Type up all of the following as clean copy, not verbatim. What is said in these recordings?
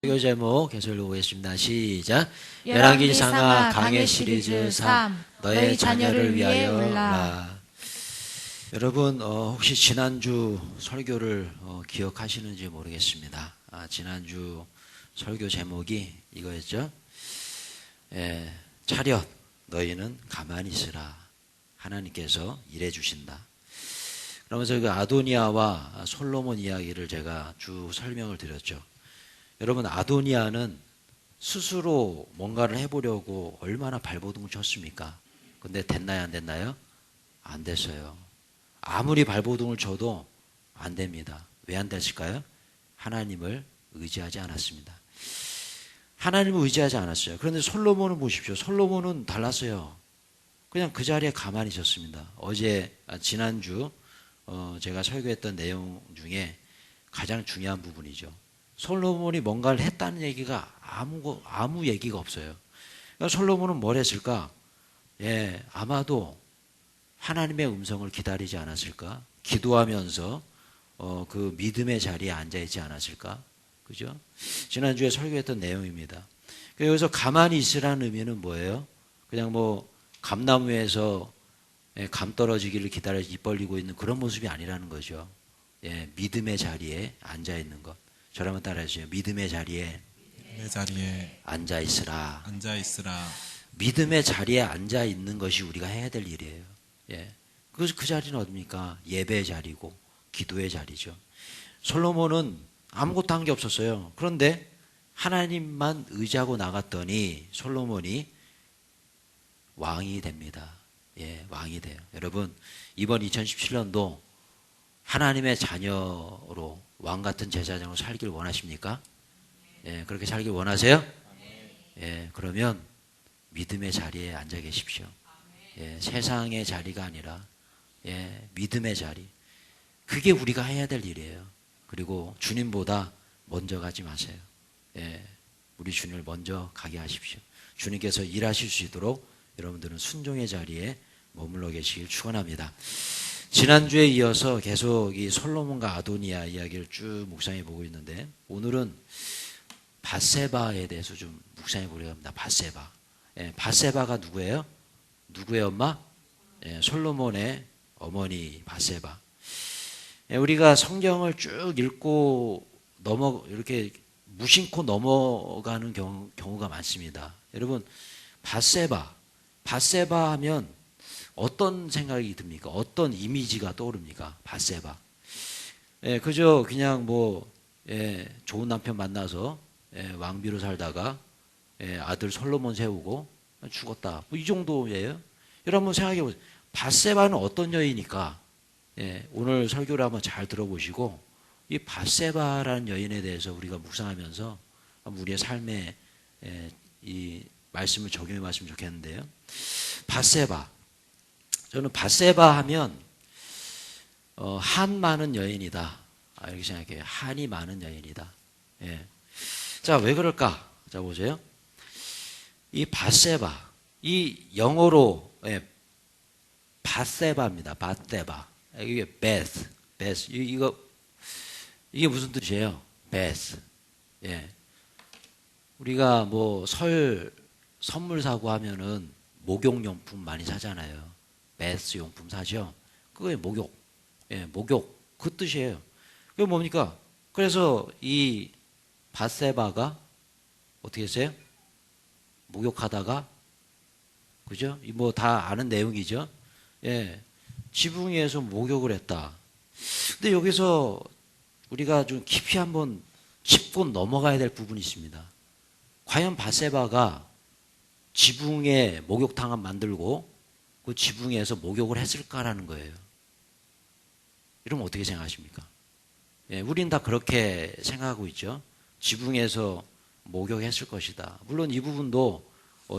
설교 제목 계속 읽어보겠습니다. 시작. 열왕기상하 강해 시리즈 3 너의 자녀를 위하여 라. 여러분 혹시 지난주 설교를 기억하시는지 모르겠습니다. 지난주 설교 제목이 이거였죠. 차렷 너희는 가만히 있으라. 하나님께서 일해 주신다. 그러면서 그 아도니아와 솔로몬 이야기를 제가 쭉 설명을 드렸죠. 여러분 아도니아는 스스로 뭔가를 해보려고 얼마나 발버둥을 쳤습니까? 근데 됐나요 안 됐나요? 안 됐어요. 아무리 발버둥을 쳐도 안 됩니다. 왜 안 됐을까요? 하나님을 의지하지 않았습니다. 하나님을 의지하지 않았어요. 그런데 솔로몬을 보십시오. 솔로몬은 달랐어요. 그냥 그 자리에 가만히 있었습니다. 지난주 제가 설교했던 내용 중에 가장 중요한 부분이죠. 솔로몬이 뭔가를 했다는 얘기가 아무 얘기가 없어요. 그러니까 솔로몬은 뭘 했을까? 아마도 하나님의 음성을 기다리지 않았을까? 기도하면서 그 믿음의 자리에 앉아 있지 않았을까? 그죠? 지난주에 설교했던 내용입니다. 그러니까 여기서 가만히 있으라는 의미는 뭐예요? 그냥 뭐 감나무에서 감 떨어지기를 기다려 입 벌리고 있는 그런 모습이 아니라는 거죠. 믿음의 자리에 앉아 있는 것. 저를 한번 따라해 주세요. 믿음의 자리에 내 자리에 앉아 있으라. 믿음의 자리에 앉아 있는 것이 우리가 해야 될 일이에요. 그 자리는 어딥니까? 예배의 자리고 기도의 자리죠. 솔로몬은 아무것도 한 게 없었어요. 그런데 하나님만 의지하고 나갔더니 솔로몬이 왕이 됩니다. 왕이 돼요. 여러분 이번 2017년도 하나님의 자녀로 왕 같은 제사장으로 살길 원하십니까? 그렇게 살길 원하세요? 그러면 믿음의 자리에 앉아 계십시오. 세상의 자리가 아니라 믿음의 자리. 그게 우리가 해야 될 일이에요. 그리고 주님보다 먼저 가지 마세요. 우리 주님을 먼저 가게 하십시오. 주님께서 일하실 수 있도록 여러분들은 순종의 자리에 머물러 계시길 축원합니다. 지난주에 이어서 계속 이 솔로몬과 아도니아 이야기를 쭉 묵상해 보고 있는데 오늘은 밧세바에 대해서 좀 묵상해 보려고 합니다. 밧세바. 밧세바가 누구예요? 누구의 엄마? 솔로몬의 어머니 밧세바. 우리가 성경을 쭉 읽고 이렇게 무심코 넘어가는 경우가 많습니다. 여러분 밧세바 하면 어떤 생각이 듭니까? 어떤 이미지가 떠오릅니까? 밧세바. 그저 그냥 좋은 남편 만나서 왕비로 살다가 아들 솔로몬 세우고 죽었다. 이 정도예요. 여러분 한번 생각해 보세요. 밧세바는 어떤 여인일까? 오늘 설교를 한번 잘 들어보시고 이 밧세바라는 여인에 대해서 우리가 묵상하면서 우리의 삶에 이 말씀을 적용해 봤으면 좋겠는데요. 밧세바. 저는 밧세바 하면 한 많은 여인이다. 이렇게 생각해요. 한이 많은 여인이다. 자, 왜 그럴까? 자, 보세요. 이 밧세바, 이 영어로 밧세바입니다. 밧세바. 이게 베스. 이게 무슨 뜻이에요? 베스. 우리가 선물 사고 하면은 목욕용품 많이 사잖아요. 베스 용품 사죠. 그게 목욕. 목욕. 그 뜻이에요. 그게 뭡니까? 그래서 이 밧세바가 어떻게 했어요? 목욕하다가 그죠? 다 아는 내용이죠. 지붕 위에서 목욕을 했다. 근데 여기서 우리가 좀 깊이 한번 짚고 넘어가야 될 부분이 있습니다. 과연 밧세바가 지붕에 목욕탕을 만들고 그 지붕에서 목욕을 했을까라는 거예요. 이러면 어떻게 생각하십니까? 우린 다 그렇게 생각하고 있죠. 지붕에서 목욕했을 것이다. 물론 이 부분도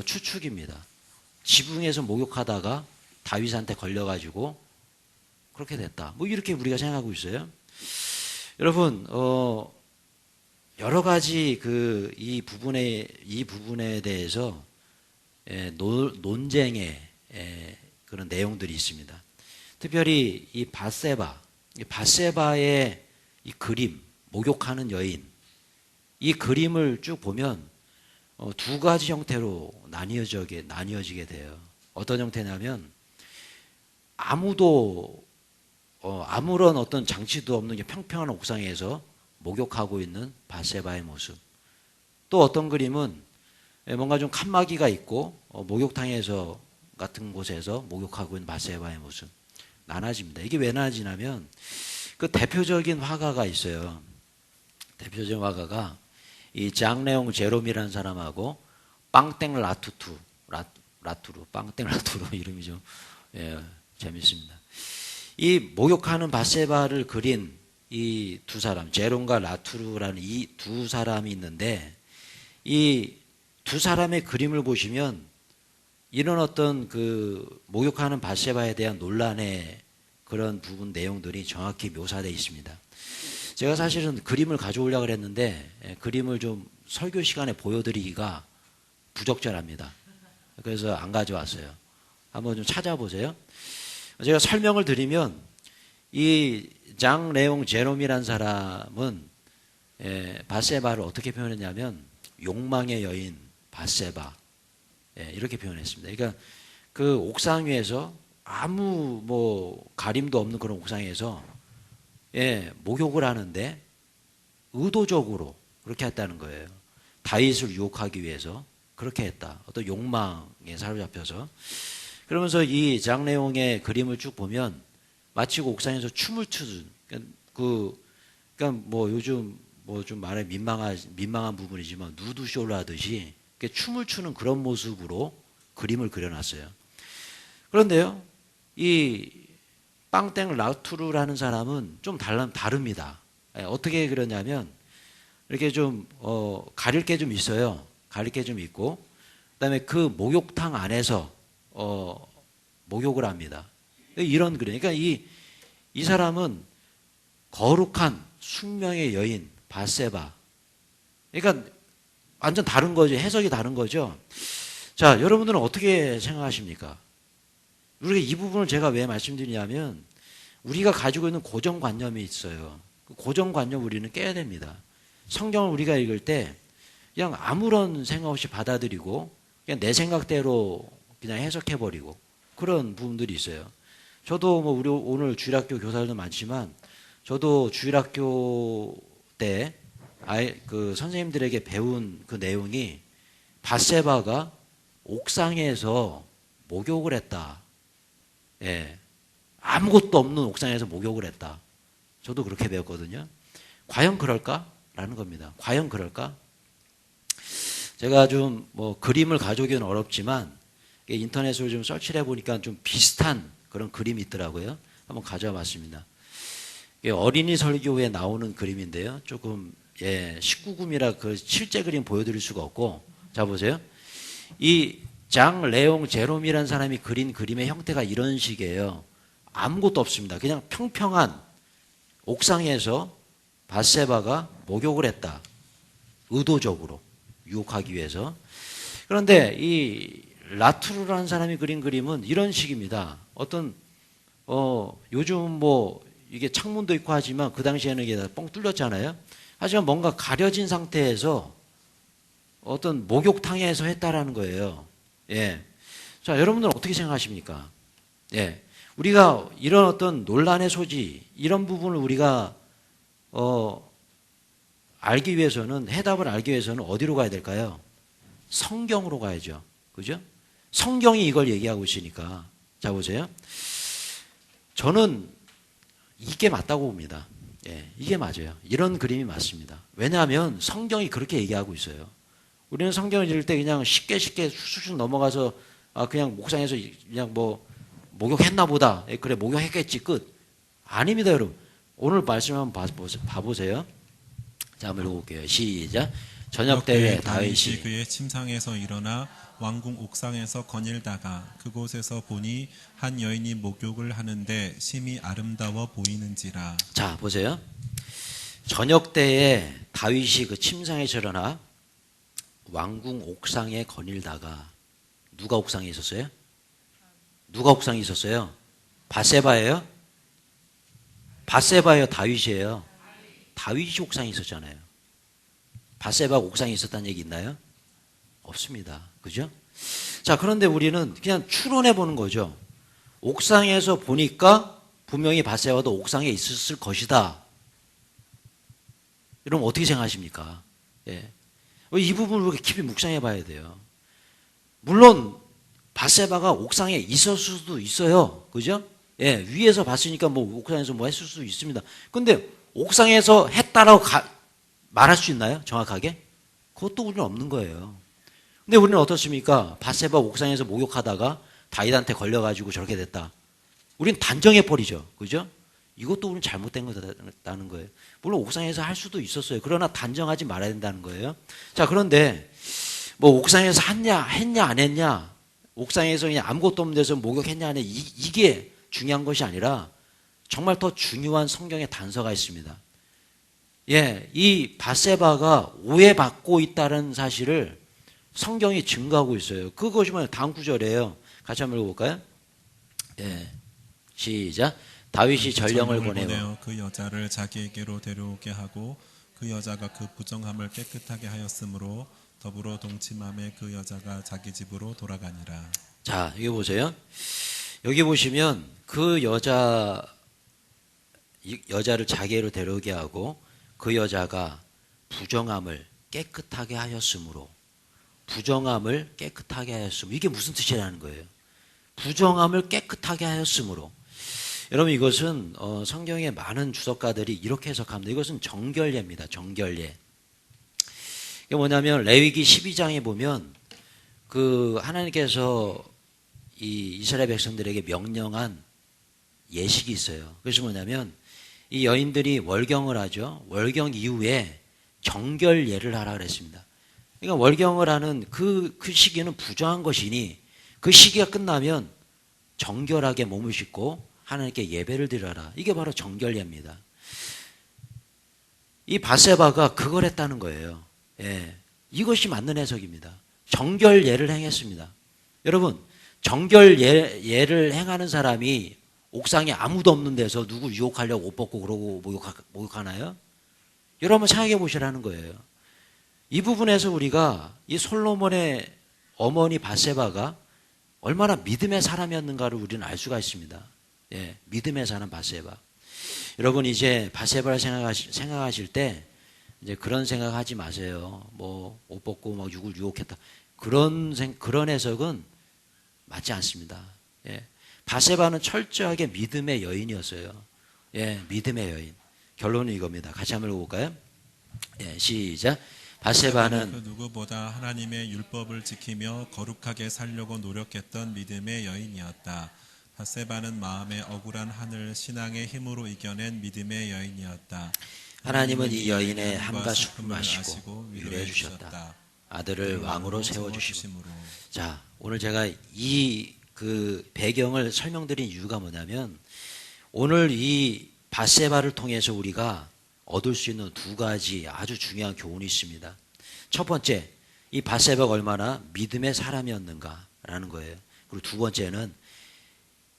추측입니다. 지붕에서 목욕하다가 다윗한테 걸려가지고 그렇게 됐다. 이렇게 우리가 생각하고 있어요. 여러분, 여러 가지 이 부분에 대해서 논쟁의 그런 내용들이 있습니다. 특별히 이 밧세바의 이 그림, 목욕하는 여인, 이 그림을 쭉 보면 두 가지 형태로 나뉘어지게 돼요. 어떤 형태냐면 아무런 어떤 장치도 없는 평평한 옥상에서 목욕하고 있는 밧세바의 모습. 또 어떤 그림은 뭔가 좀 칸막이가 있고 목욕탕에서 같은 곳에서 목욕하고 있는 밧세바의 모습. 나눠집니다. 이게 왜 나눠지냐면 그 대표적인 화가가 있어요. 대표적인 화가가 이 장레옹 제롬이라는 사람하고 빵땡 라투루 빵땡 라투루 이름이 좀 재밌습니다. 이 목욕하는 밧세바를 그린 이 두 사람, 제롬과 라투르라는 이 두 사람이 있는데 이 두 사람의 그림을 보시면 이런 어떤 그 목욕하는 밧세바에 대한 논란의 그런 부분 내용들이 정확히 묘사되어 있습니다. 제가 사실은 그림을 가져오려고 했는데 그림을 좀 설교 시간에 보여드리기가 부적절합니다. 그래서 안 가져왔어요. 한번 좀 찾아보세요. 제가 설명을 드리면 이 장 레옹 제롬이라는 사람은 밧세바를 어떻게 표현했냐면 욕망의 여인 밧세바 이렇게 표현했습니다. 그러니까 그 옥상 위에서 아무 가림도 없는 그런 옥상에서 목욕을 하는데 의도적으로 그렇게 했다는 거예요. 다윗을 유혹하기 위해서 그렇게 했다. 어떤 욕망에 사로잡혀서. 그러면서 이 장레옹의 그림을 쭉 보면 마치 그 옥상에서 춤을 추는 그러니까 요즘 좀 말해 민망한 부분이지만 누드쇼를 하듯이 춤을 추는 그런 모습으로 그림을 그려놨어요. 그런데요, 이 빵땡 라투르라는 사람은 좀 다릅니다. 어떻게 그러냐면 이렇게 좀 가릴 게 좀 있어요. 가릴 게 좀 있고 그다음에 그 목욕탕 안에서 목욕을 합니다. 이런 그림. 그러니까 이 사람은 거룩한 숙명의 여인 밧세바. 그러니까 완전 다른 거죠. 해석이 다른 거죠. 자, 여러분들은 어떻게 생각하십니까? 우리가 이 부분을 제가 왜 말씀드리냐면 우리가 가지고 있는 고정관념이 있어요. 그 고정관념 우리는 깨야 됩니다. 성경을 우리가 읽을 때 그냥 아무런 생각 없이 받아들이고 그냥 내 생각대로 그냥 해석해버리고 그런 부분들이 있어요. 저도 우리 오늘 주일학교 교사들도 많지만 저도 주일학교 때 그 선생님들에게 배운 그 내용이 밧세바가 옥상에서 목욕을 했다. 아무것도 없는 옥상에서 목욕을 했다. 저도 그렇게 배웠거든요. 과연 그럴까라는 겁니다. 과연 그럴까? 제가 좀 그림을 가져오기는 어렵지만 인터넷으로 좀 서치를 해보니까 좀 비슷한 그런 그림이 있더라고요. 한번 가져와 봤습니다. 어린이 설교에 나오는 그림인데요. 조금 19금이라 그 실제 그림 보여드릴 수가 없고, 자 보세요. 이 장 레옹 제롬이라는 사람이 그린 그림의 형태가 이런 식이에요. 아무것도 없습니다. 그냥 평평한 옥상에서 밧세바가 목욕을 했다. 의도적으로 유혹하기 위해서. 그런데 이 라투르라는 사람이 그린 그림은 이런 식입니다. 어떤 요즘 이게 창문도 있고 하지만 그 당시에는 이게 뻥 뚫렸잖아요. 하지만 뭔가 가려진 상태에서 어떤 목욕탕에서 했다라는 거예요. 자, 여러분들은 어떻게 생각하십니까? 우리가 이런 어떤 논란의 소지, 이런 부분을 우리가 알기 위해서는, 해답을 알기 위해서는 어디로 가야 될까요? 성경으로 가야죠. 그죠? 성경이 이걸 얘기하고 있으니까. 자, 보세요. 저는 이게 맞다고 봅니다. 이게 맞아요. 이런 그림이 맞습니다. 왜냐하면 성경이 그렇게 얘기하고 있어요. 우리는 성경을 읽을 때 그냥 쉽게 쑥쑥 넘어가서 그냥 옥상에서 그냥 목욕했나 보다. 그래, 목욕했겠지. 끝. 아닙니다, 여러분. 오늘 말씀 한번 봐보세요. 자, 한번 읽어볼게요. 시작. 저녁 때에 다윗이 그의 침상에서 일어나 왕궁 옥상에서 거닐다가 그곳에서 보니 한 여인이 목욕을 하는데 심히 아름다워 보이는지라. 자, 보세요. 저녁 때에 다윗이 그 침상에서 일어나 왕궁 옥상에 거닐다가, 누가 옥상에 있었어요? 누가 옥상에 있었어요? 밧세바예요? 밧세바예요? 다윗이에요? 다윗이 옥상에 있었잖아요. 바세바가 옥상에 있었다는 얘기 있나요? 없습니다. 그죠? 자, 그런데 우리는 그냥 추론해 보는 거죠. 옥상에서 보니까 분명히 바세바도 옥상에 있었을 것이다. 여러분 어떻게 생각하십니까? 예. 이 부분을 그렇게 깊이 묵상해 봐야 돼요. 물론 바세바가 옥상에 있을 수도 있어요. 그죠? 예, 위에서 봤으니까 뭐 옥상에서 뭐 했을 수도 있습니다. 근데 옥상에서 했다라고 말할 수 있나요? 정확하게? 그것도 우리는 없는 거예요. 근데 우리는 어떻습니까? 바세바 옥상에서 목욕하다가 다윗한테 걸려가지고 저렇게 됐다. 우리는 단정해 버리죠. 그죠? 이것도 우리는 잘못된 거다는 거예요. 물론 옥상에서 할 수도 있었어요. 그러나 단정하지 말아야 된다는 거예요. 자, 그런데 뭐 옥상에서 했냐 안 했냐, 옥상에서 그냥 아무것도 없는 데서 목욕했냐 안 했냐, 이게 중요한 것이 아니라 정말 더 중요한 성경의 단서가 있습니다. 예, 이 바세바가 오해받고 있다는 사실을 성경이 증거하고 있어요. 그것이 뭐냐? 다음 구절이에요. 같이 한번 읽어볼까요? 예, 시작. 다윗이 전령을 보내어 그 여자를 자기에게로 데려오게 하고 그 여자가 그 부정함을 깨끗하게 하였으므로 더불어 동침함에 그 여자가 자기 집으로 돌아가니라. 자, 여기 보세요. 여기 보시면 그 여자를 자기로 데려오게 하고 그 여자가 부정함을 깨끗하게 하였으므로, 부정함을 깨끗하게 하였으므로, 이게 무슨 뜻이라는 거예요? 부정함을 깨끗하게 하였으므로. 여러분 이것은 성경의 많은 주석가들이 이렇게 해석합니다. 이것은 정결례입니다. 정결례. 이게 뭐냐면 레위기 12장에 보면 그 하나님께서 이 이스라엘 백성들에게 명령한 예식이 있어요. 그것이 뭐냐면 이 여인들이 월경을 하죠. 월경 이후에 정결례를 하라 그랬습니다. 그러니까 월경을 하는 그 시기는 부정한 것이니 그 시기가 끝나면 정결하게 몸을 씻고 하나님께 예배를 드려라. 이게 바로 정결례입니다. 이 바세바가 그걸 했다는 거예요. 예, 이것이 맞는 해석입니다. 정결례를 행했습니다. 여러분, 정결례를 행하는 사람이 옥상에 아무도 없는 데서 누구 유혹하려고 옷 벗고 그러고 목욕하나요? 여러분 생각해 보시라는 거예요. 이 부분에서 우리가 이 솔로몬의 어머니 바세바가 얼마나 믿음의 사람이었는가를 우리는 알 수가 있습니다. 예, 믿음의 사람 바세바. 여러분 이제 바세바를 생각하실 때 이제 그런 생각하지 마세요. 뭐 옷 벗고 막 누굴 유혹했다. 그런 해석은 맞지 않습니다. 예, 바세바는 철저하게 믿음의 여인이었어요. 예, 믿음의 여인. 결론은 이겁니다. 같이 한번 읽어볼까요? 예, 시작. 바세바는 그 누구보다 하나님의 율법을 지키며 거룩하게 살려고 노력했던 믿음의 여인이었다. 바세바는 마음의 억울한 한을 신앙의 힘으로 이겨낸 믿음의 여인이었다. 하나님은 이 여인의 함과 슬픔을 아시고 위로해 주셨다. 아들을 왕으로 세워주심으로. 자, 오늘 제가 이 배경을 설명드린 이유가 뭐냐면 오늘 이 바세바를 통해서 우리가 얻을 수 있는 두 가지 아주 중요한 교훈이 있습니다. 첫 번째, 이 바세바가 얼마나 믿음의 사람이었는가라는 거예요. 그리고 두 번째는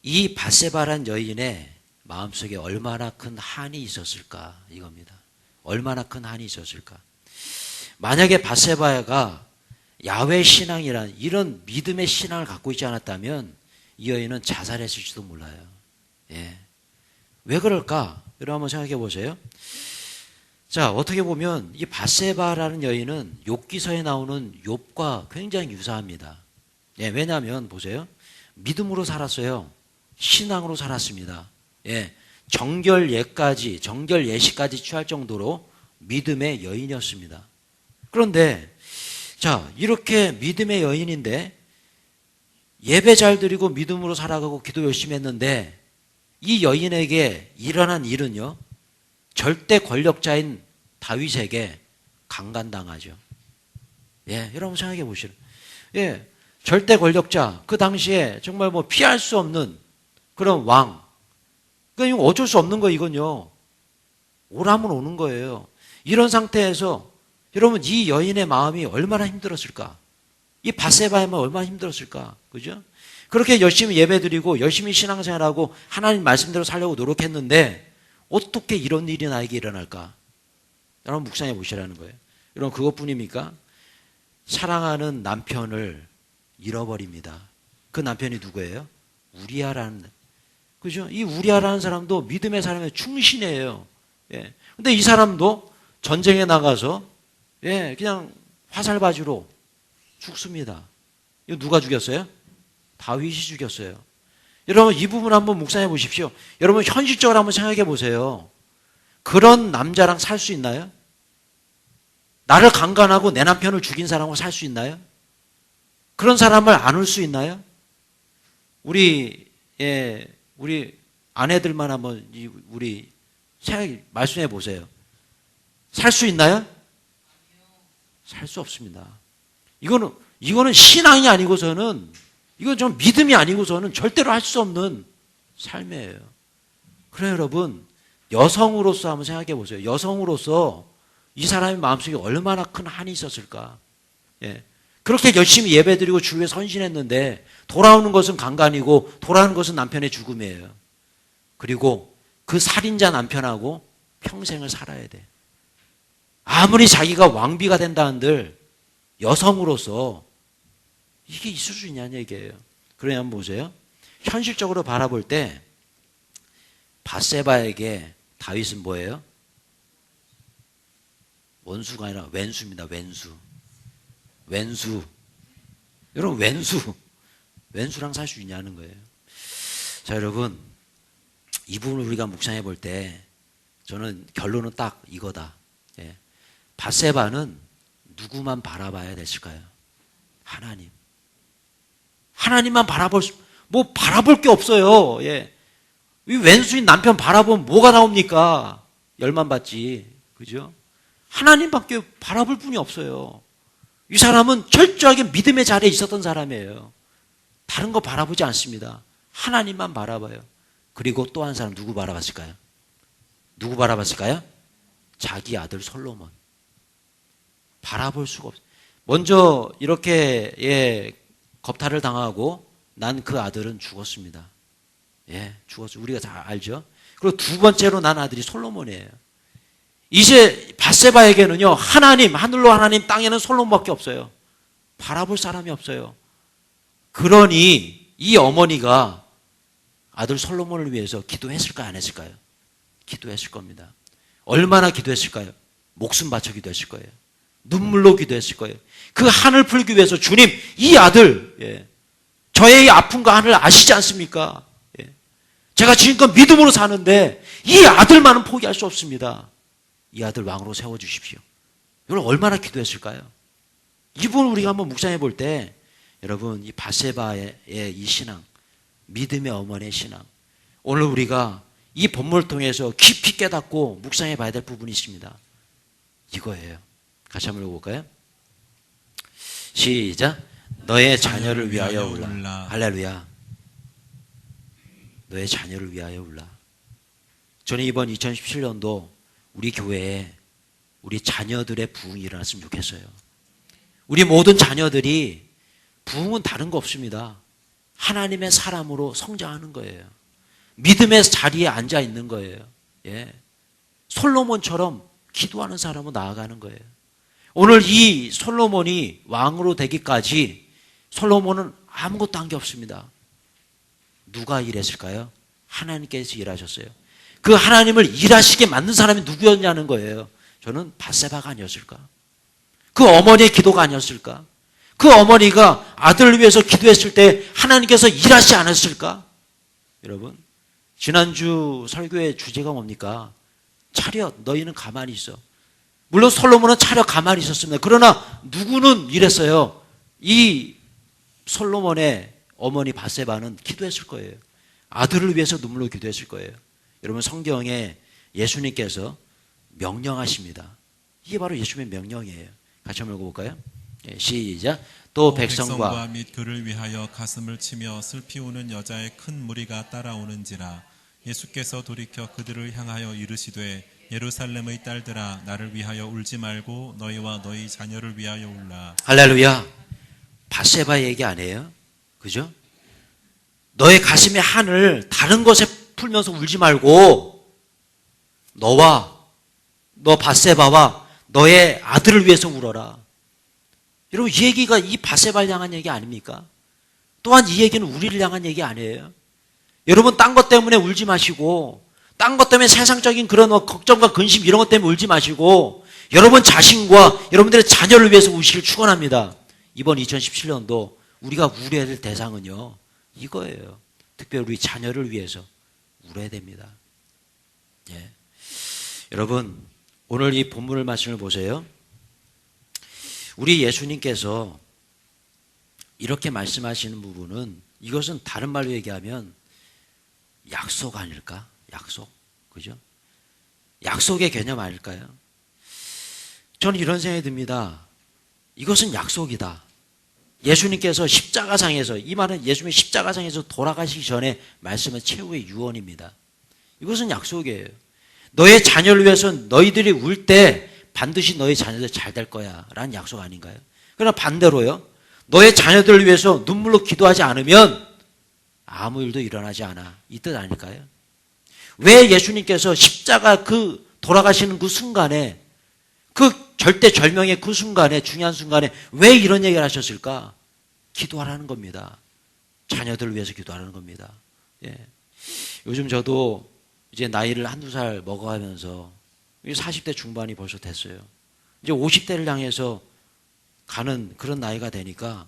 이 바세바란 여인의 마음속에 얼마나 큰 한이 있었을까 이겁니다. 얼마나 큰 한이 있었을까. 만약에 바세바가 야훼 신앙이란 이런 믿음의 신앙을 갖고 있지 않았다면 이 여인은 자살했을지도 몰라요. 예. 왜 그럴까? 여러분 한번 생각해 보세요. 자, 어떻게 보면 이 바세바라는 여인은 욥기서에 나오는 욥과 굉장히 유사합니다. 예, 왜냐하면 보세요. 믿음으로 살았어요. 신앙으로 살았습니다. 예, 정결 예시까지 취할 정도로 믿음의 여인이었습니다. 그런데 자, 이렇게 믿음의 여인인데 예배 잘 드리고 믿음으로 살아가고 기도 열심히 했는데 이 여인에게 일어난 일은요, 절대 권력자인 다윗에게 강간당하죠. 예, 여러분 생각해 보시라. 예, 절대 권력자, 그 당시에 정말 뭐 피할 수 없는 그런 왕. 그러니까 어쩔 수 없는 거예요, 이건요. 오라면 오는 거예요. 이런 상태에서 여러분 이 여인의 마음이 얼마나 힘들었을까? 이 바세바의 마음 얼마나 힘들었을까? 그죠? 그렇게 열심히 예배드리고 열심히 신앙생활하고 하나님 말씀대로 살려고 노력했는데 어떻게 이런 일이 나에게 일어날까? 여러분 묵상해 보시라는 거예요. 여러분 그것뿐입니까? 사랑하는 남편을 잃어버립니다. 그 남편이 누구예요? 우리아라는, 그죠? 이 우리아라는 사람도 믿음의 사람의 충신이에요. 예. 근데 이 사람도 전쟁에 나가서 예, 그냥 화살바지로 죽습니다. 이거 누가 죽였어요? 다윗이 죽였어요. 여러분 이 부분 한번 묵상해 보십시오. 여러분 현실적으로 한번 생각해 보세요. 그런 남자랑 살 수 있나요? 나를 강간하고 내 남편을 죽인 사람하고 살 수 있나요? 그런 사람을 안을 수 있나요? 우리 아내들만 한번 우리 말씀해 보세요. 살 수 있나요? 살 수 없습니다. 이거는 신앙이 아니고서는, 이건 좀 믿음이 아니고서는 절대로 할 수 없는 삶이에요. 그래 여러분, 여성으로서 한번 생각해 보세요. 여성으로서 이 사람의 마음속에 얼마나 큰 한이 있었을까. 예. 그렇게 열심히 예배드리고 주위에 헌신했는데 돌아오는 것은 강간이고 돌아오는 것은 남편의 죽음이에요. 그리고 그 살인자 남편하고 평생을 살아야 돼. 아무리 자기가 왕비가 된다 한들 여성으로서 이게 있을 수 있냐는 얘기예요. 그러면 한번 보세요. 현실적으로 바라볼 때 밧세바에게 다윗은 뭐예요? 원수가 아니라 왼수입니다. 왼수. 여러분 왼수랑 살 수 있냐는 거예요. 자 여러분, 이 부분을 우리가 묵상해 볼 때 저는 결론은 딱 이거다. 예. 밧세바는 누구만 바라봐야 됐을까요? 하나님. 하나님만 바라볼 게 없어요. 예. 이 왼수인 남편 바라보면 뭐가 나옵니까? 열만 받지. 그죠? 하나님밖에 바라볼 분이 없어요. 이 사람은 철저하게 믿음의 자리에 있었던 사람이에요. 다른 거 바라보지 않습니다. 하나님만 바라봐요. 그리고 또 한 사람 누구 바라봤을까요? 누구 바라봤을까요? 자기 아들 솔로몬. 바라볼 수가 없어요. 먼저 이렇게 겁탈을 당하고 난 그 아들은 죽었습니다. 예, 죽었어요. 우리가 다 알죠? 그리고 두 번째로 난 아들이 솔로몬이에요. 이제 밧세바에게는요, 하늘로 하나님, 땅에는 솔로몬밖에 없어요. 바라볼 사람이 없어요. 그러니 이 어머니가 아들 솔로몬을 위해서 기도했을까요, 안 했을까요? 기도했을 겁니다. 얼마나 기도했을까요? 목숨 바쳐 기도했을 거예요. 눈물로 기도했을 거예요. 그 한을 풀기 위해서 주님, 이 아들, 저의 아픔과 한을 아시지 않습니까? 제가 지금껏 믿음으로 사는데 이 아들만은 포기할 수 없습니다. 이 아들 왕으로 세워주십시오. 여러분 얼마나 기도했을까요? 이 부분을 우리가 한번 묵상해 볼 때 여러분 이 밧세바의 이 신앙, 믿음의 어머니의 신앙, 오늘 우리가 이 본문을 통해서 깊이 깨닫고 묵상해 봐야 될 부분이 있습니다. 이거예요. 같이 한번 읽어볼까요? 시작. 너의 자녀를 위하여 울라. 할렐루야. 너의 자녀를 위하여 울라. 저는 이번 2017년도 우리 교회에 우리 자녀들의 부흥이 일어났으면 좋겠어요. 우리 모든 자녀들이 부흥은 다른 거 없습니다. 하나님의 사람으로 성장하는 거예요. 믿음의 자리에 앉아 있는 거예요. 예. 솔로몬처럼 기도하는 사람으로 나아가는 거예요. 오늘 이 솔로몬이 왕으로 되기까지 솔로몬은 아무것도 한 게 없습니다. 누가 일했을까요? 하나님께서 일하셨어요. 그 하나님을 일하시게 만든 사람이 누구였냐는 거예요. 저는 밧세바가 아니었을까? 그 어머니의 기도가 아니었을까? 그 어머니가 아들을 위해서 기도했을 때 하나님께서 일하시지 않았을까? 여러분, 지난주 설교의 주제가 뭡니까? 차렷, 너희는 가만히 있어. 물론 솔로몬은 차렷 가만히 있었습니다. 그러나 누구는 이랬어요. 이 솔로몬의 어머니 밧세바는 기도했을 거예요. 아들을 위해서 눈물로 기도했을 거예요. 여러분 성경에 예수님께서 명령하십니다. 이게 바로 예수님의 명령이에요. 같이 한번 읽어볼까요? 시작. 또 백성과 및 그를 위하여 가슴을 치며 슬피 우는 여자의 큰 무리가 따라오는지라. 예수께서 돌이켜 그들을 향하여 이르시되 예루살렘의 딸들아 나를 위하여 울지 말고 너희와 너희 자녀를 위하여 울라. 할렐루야. 밧세바 얘기 아니에요? 그죠? 너의 가슴의 한을 다른 것에 풀면서 울지 말고 너 밧세바와 너의 아들을 위해서 울어라. 여러분, 이 얘기가 이 밧세바를 향한 얘기 아닙니까? 또한 이 얘기는 우리를 향한 얘기 아니에요. 여러분, 딴 것 때문에 울지 마시고, 딴 것 때문에 세상적인 그런 걱정과 근심 이런 것 때문에 울지 마시고, 여러분 자신과 여러분들의 자녀를 위해서 우시길 축원합니다. 이번 2017년도 우리가 울어야 될 대상은요, 이거예요. 특별히 우리 자녀를 위해서 울어야 됩니다. 예. 여러분, 오늘 이 본문을 말씀을 보세요. 우리 예수님께서 이렇게 말씀하시는 부분은, 이것은 다른 말로 얘기하면 약속 아닐까? 약속. 그죠? 약속의 개념 아닐까요? 저는 이런 생각이 듭니다. 이것은 약속이다. 예수님께서 십자가상에서, 이 말은 예수님이 십자가상에서 돌아가시기 전에 말씀은 최후의 유언입니다. 이것은 약속이에요. 너의 자녀를 위해서 너희들이 울 때 반드시 너의 자녀들 잘 될 거야 라는 약속 아닌가요? 그러나 반대로요, 너의 자녀들을 위해서 눈물로 기도하지 않으면 아무 일도 일어나지 않아, 이 뜻 아닐까요? 왜 예수님께서 십자가 그 돌아가시는 그 순간에, 그 절대절명의 그 순간에, 중요한 순간에 왜 이런 얘기를 하셨을까? 기도하라는 겁니다. 자녀들을 위해서 기도하라는 겁니다. 예. 요즘 저도 이제 나이를 한두 살 먹어가면서 40대 중반이 벌써 됐어요. 이제 50대를 향해서 가는 그런 나이가 되니까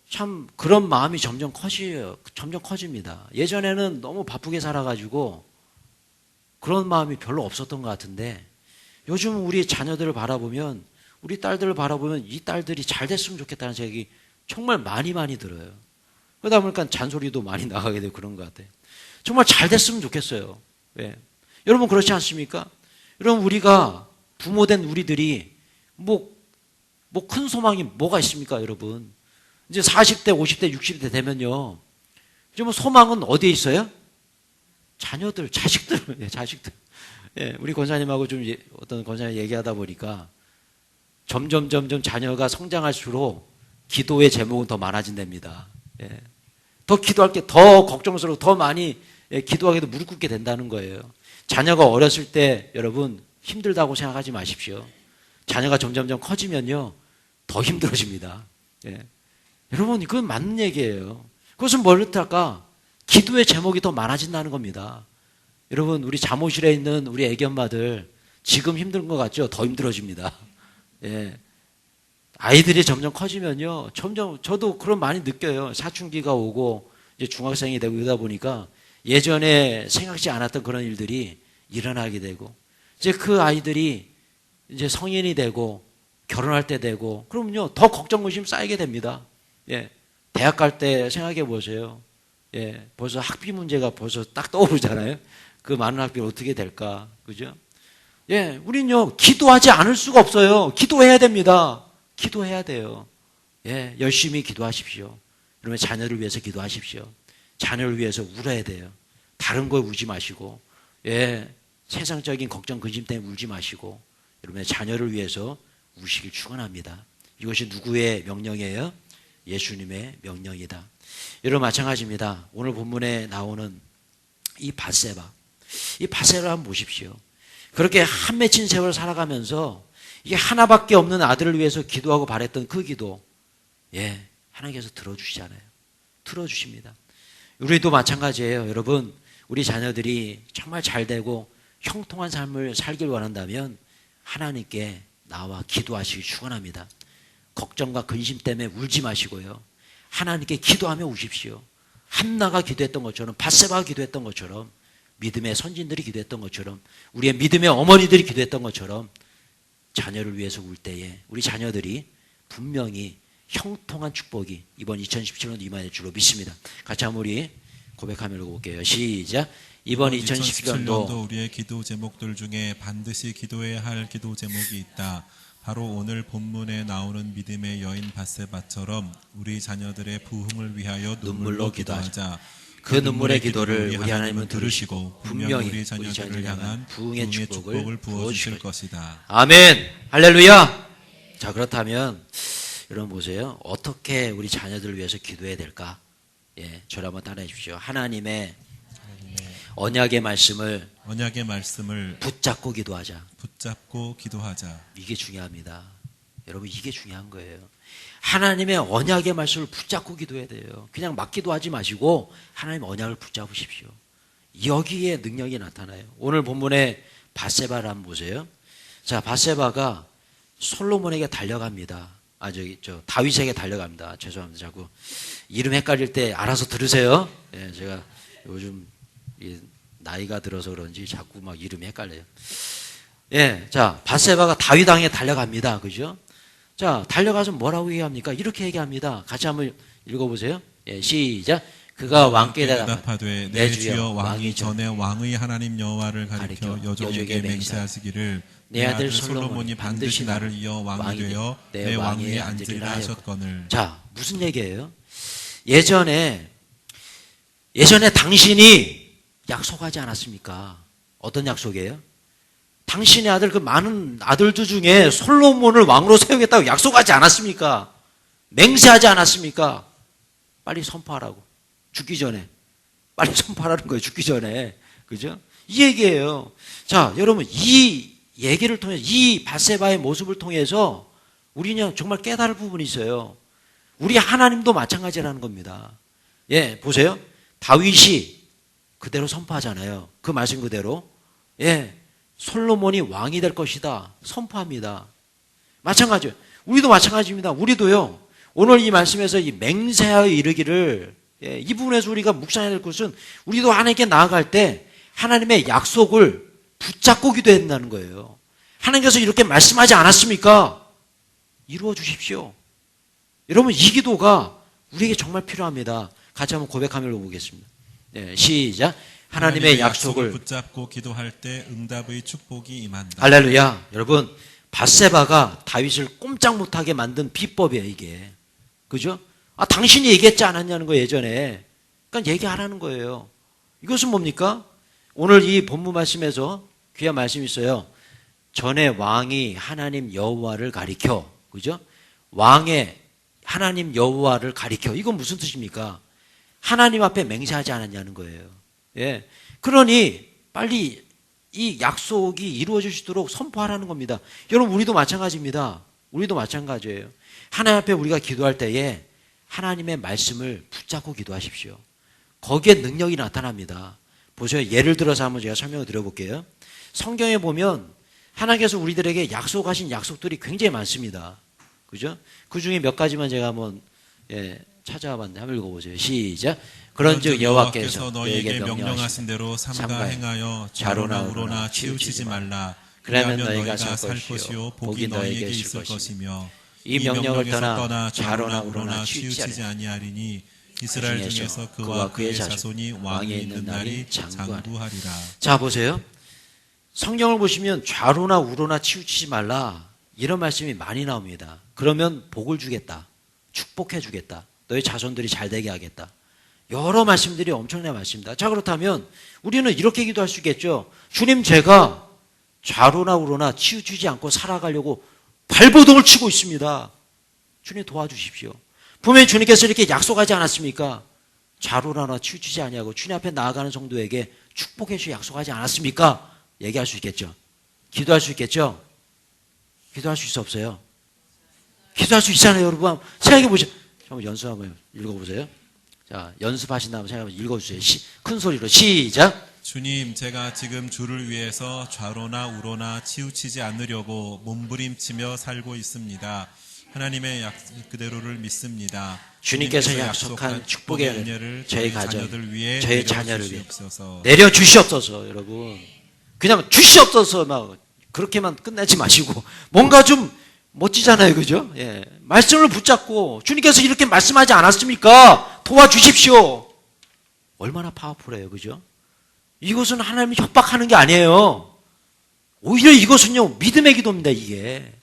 참 그런 마음이 점점 커집니다. 예전에는 너무 바쁘게 살아가지고 그런 마음이 별로 없었던 것 같은데, 요즘 우리 자녀들을 바라보면, 우리 딸들을 바라보면 이 딸들이 잘 됐으면 좋겠다는 생각이 정말 많이 들어요. 그러다 보니까 잔소리도 많이 나가게 되고 그런 것 같아요. 정말 잘 됐으면 좋겠어요. 예. 여러분 그렇지 않습니까? 여러분, 우리가 부모된 우리들이 큰 소망이 뭐가 있습니까, 여러분? 이제 40대, 50대, 60대 되면요, 이제 소망은 어디에 있어요? 자녀들, 자식들, 예, 자식들. 예, 우리 권사님하고 좀 어떤 권사님 얘기하다 보니까 점점 자녀가 성장할수록 기도의 제목은 더 많아진답니다. 예. 더 기도할 게 더 걱정스럽고 더 많이 기도하기도 무릎 꿇게 된다는 거예요. 자녀가 어렸을 때 여러분 힘들다고 생각하지 마십시오. 자녀가 점점 커지면요, 더 힘들어집니다. 예. 여러분, 그건 맞는 얘기예요. 그것은 뭘 뜻할까? 기도의 제목이 더 많아진다는 겁니다. 여러분, 우리 잠옷실에 있는 우리 애기 엄마들 지금 힘든 것 같죠? 더 힘들어집니다. 예. 아이들이 점점 커지면요, 저도 그런 많이 느껴요. 사춘기가 오고 이제 중학생이 되고 이러다 보니까 예전에 생각지 않았던 그런 일들이 일어나게 되고, 이제 그 아이들이 이제 성인이 되고 결혼할 때 되고 그러면요, 더 걱정 의심 쌓이게 됩니다. 예. 대학 갈 때 생각해 보세요. 예. 벌써 학비 문제가 벌써 딱 떠오르잖아요. 그 많은 학비를 어떻게 될까? 그죠? 예. 우린요, 기도하지 않을 수가 없어요. 기도해야 됩니다. 기도해야 돼요. 예. 열심히 기도하십시오. 그러면 자녀를 위해서 기도하십시오. 자녀를 위해서 울어야 돼요. 다른 거에 울지 마시고, 예. 세상적인 걱정, 근심 때문에 울지 마시고, 여러분의 자녀를 위해서 우시길 축원합니다. 이것이 누구의 명령이에요? 예수님의 명령이다. 여러분 마찬가지입니다. 오늘 본문에 나오는 이 밧세바, 이 밧세바를 한번 보십시오. 그렇게 한 맺힌 세월을 살아가면서 이게 하나밖에 없는 아들을 위해서 기도하고 바랬던 그 기도, 예, 하나님께서 들어주시잖아요. 들어주십니다. 우리도 마찬가지예요. 여러분, 우리 자녀들이 정말 잘 되고 형통한 삶을 살길 원한다면 하나님께 나와 기도하시기 축원합니다. 걱정과 근심 때문에 울지 마시고요, 하나님께 기도하며 우십시오. 한나가 기도했던 것처럼, 밧세바가 기도했던 것처럼, 믿음의 선진들이 기도했던 것처럼, 우리의 믿음의 어머니들이 기도했던 것처럼 자녀를 위해서 울 때에 우리 자녀들이 분명히 형통한 축복이 이번 2017년 임할 줄로 믿습니다. 같이 한번 우리 고백하며 읽어볼게요. 시작. 이번 2017년도 우리의 기도 제목들 중에 반드시 기도해야 할 기도 제목이 있다. 바로 오늘 본문에 나오는 믿음의 여인 밧세바처럼 우리 자녀들의 부흥을 위하여 눈물로 기도하자. 그 눈물의 기도를 우리 하나님은 들으시고 분명히 우리 자녀들을 향한 부흥의 축복을 부어주실 것이다. 아멘. 할렐루야. 자, 그렇다면 여러분 보세요. 어떻게 우리 자녀들을 위해서 기도해야 될까? 예, 저를 한번 따라해 주십시오. 하나님의 언약의 말씀을 언약의 말씀을 붙잡고 기도하자. 붙잡고 기도하자. 이게 중요합니다. 여러분, 이게 중요한 거예요. 하나님의 언약의 말씀을 붙잡고 기도해야 돼요. 그냥 막 기도하지 마시고 하나님의 언약을 붙잡으십시오. 여기에 능력이 나타나요. 오늘 본문에 밧세바를 한번 보세요. 자, 밧세바가 솔로몬에게 달려갑니다. 다윗에게 달려갑니다. 죄송합니다. 자꾸 이름 헷갈릴 때 알아서 들으세요. 예, 제가 요즘 나이가 들어서 그런지 자꾸 막 이름이 헷갈려요. 예, 자, 밧세바가 다윗 왕에 달려갑니다. 그죠? 자, 달려가서 뭐라고 얘기합니까? 이렇게 얘기합니다. 같이 한번 읽어보세요. 예, 시작. 그가 왕께 대답하되 내 주여 왕이 전에 왕의 하나님 여호와를 가리켜 여종에게 맹세하시기를 내 아들 솔로몬이 반드시 나를 이어 왕이 되어 내 왕 위에 앉으리라 하셨거늘. 자, 무슨 얘기예요? 예전에 당신이 약속하지 않았습니까? 어떤 약속이에요? 당신의 아들, 그 많은 아들들 중에 솔로몬을 왕으로 세우겠다고 약속하지 않았습니까? 맹세하지 않았습니까? 빨리 선포하라고. 죽기 전에. 빨리 선포하라는 거예요. 죽기 전에. 그죠? 이 얘기예요. 자, 여러분, 이 얘기를 통해서, 이 밧세바의 모습을 통해서 우리는 정말 깨달을 부분이 있어요. 우리 하나님도 마찬가지라는 겁니다. 예, 보세요. 다윗이 그대로 선포하잖아요. 그 말씀 그대로. 예, 솔로몬이 왕이 될 것이다. 선포합니다. 마찬가지예요. 우리도 마찬가지입니다. 우리도요, 오늘 이 말씀에서 이 맹세하여 이르기를, 예, 이 부분에서 우리가 묵상해야 될 것은 우리도 하나님께 나아갈 때 하나님의 약속을 붙잡고 기도해야 된다는 거예요. 하나님께서 이렇게 말씀하지 않았습니까? 이루어 주십시오. 여러분, 이 기도가 우리에게 정말 필요합니다. 같이 한번 고백하며 보겠습니다. 네, 시작. 하나님의 약속을 붙잡고 기도할 때 응답의 축복이 임한다. 할렐루야. 여러분, 밧세바가 다윗을 꼼짝 못하게 만든 비법이에요, 이게. 그죠? 아, 당신이 얘기했지 않았냐는 거예요, 예전에. 그러니까 얘기하라는 거예요. 이것은 뭡니까? 오늘 이 본문 말씀에서 귀한 말씀이 있어요. 전에 왕이 하나님 여호와를 가리켜. 그죠? 왕의 하나님 여호와를 가리켜. 이건 무슨 뜻입니까? 하나님 앞에 맹세하지 않았냐는 거예요. 예. 그러니 빨리 이 약속이 이루어질 수 있도록 선포하라는 겁니다. 여러분, 우리도 마찬가지입니다. 우리도 마찬가지예요. 하나님 앞에 우리가 기도할 때에 하나님의 말씀을 붙잡고 기도하십시오. 거기에 능력이 나타납니다. 보세요. 예를 들어서 한번 제가 설명을 드려볼게요. 성경에 보면 하나님께서 우리들에게 약속하신 약속들이 굉장히 많습니다. 그죠? 그 중에 몇 가지만 제가 한번 찾아와 봤는데 한번 읽어보세요. 시작. 그런즉 여호와께서 너희에게 명령하신 대로 삼가 행하여 좌로나 우로나 치우치지 말라. 그러면 너희가 살 것이요 복이 너희에게 있을 것이며 이 명령을 떠나 좌로나 우로나 치우치지 아니하리니 이스라엘 중에서 그와 그의 자손이 왕이 있는 날이 장구하리라. 자, 보세요. 성경을 보시면 좌로나 우로나 치우치지 말라, 이런 말씀이 많이 나옵니다. 그러면 복을 주겠다, 축복해 주겠다, 너희 자손들이 잘 되게 하겠다, 여러 말씀들이 엄청난 말씀입니다. 자, 그렇다면 우리는 이렇게 기도할 수 있겠죠. 주님, 제가 좌로나 우로나 치우치지 않고 살아가려고 발버둥을 치고 있습니다. 주님, 도와주십시오. 분명히 주님께서 이렇게 약속하지 않았습니까? 좌로나 치우치지 아니하고 주님 앞에 나아가는 성도에게 축복해 주시 약속하지 않았습니까? 얘기할 수 있겠죠. 기도할 수 있겠죠. 기도할 수 있어 없어요? 기도할 수 있잖아요. 여러분, 생각해 보세요. 한번 연습 한번 읽어보세요. 자, 연습하신 다음에 생각해 읽어주세요. 큰 소리로 시작. 주님, 제가 지금 주를 위해서 좌로나 우로나 치우치지 않으려고 몸부림치며 살고 있습니다. 하나님의 약속 그대로를 믿습니다. 주님께서 약속한 축복의 은혜를 저희 가정, 위해 저희 자녀를 위해 내려주시옵소서. 여러분, 그냥 주시옵소서 막 그렇게만 끝내지 마시고 뭔가 좀 멋지잖아요. 그죠? 예. 말씀을 붙잡고 주님께서 이렇게 말씀하지 않았습니까? 도와주십시오. 얼마나 파워풀해요. 그죠? 이것은 하나님이 협박하는 게 아니에요. 오히려 이것은요, 믿음의 기도입니다. 이게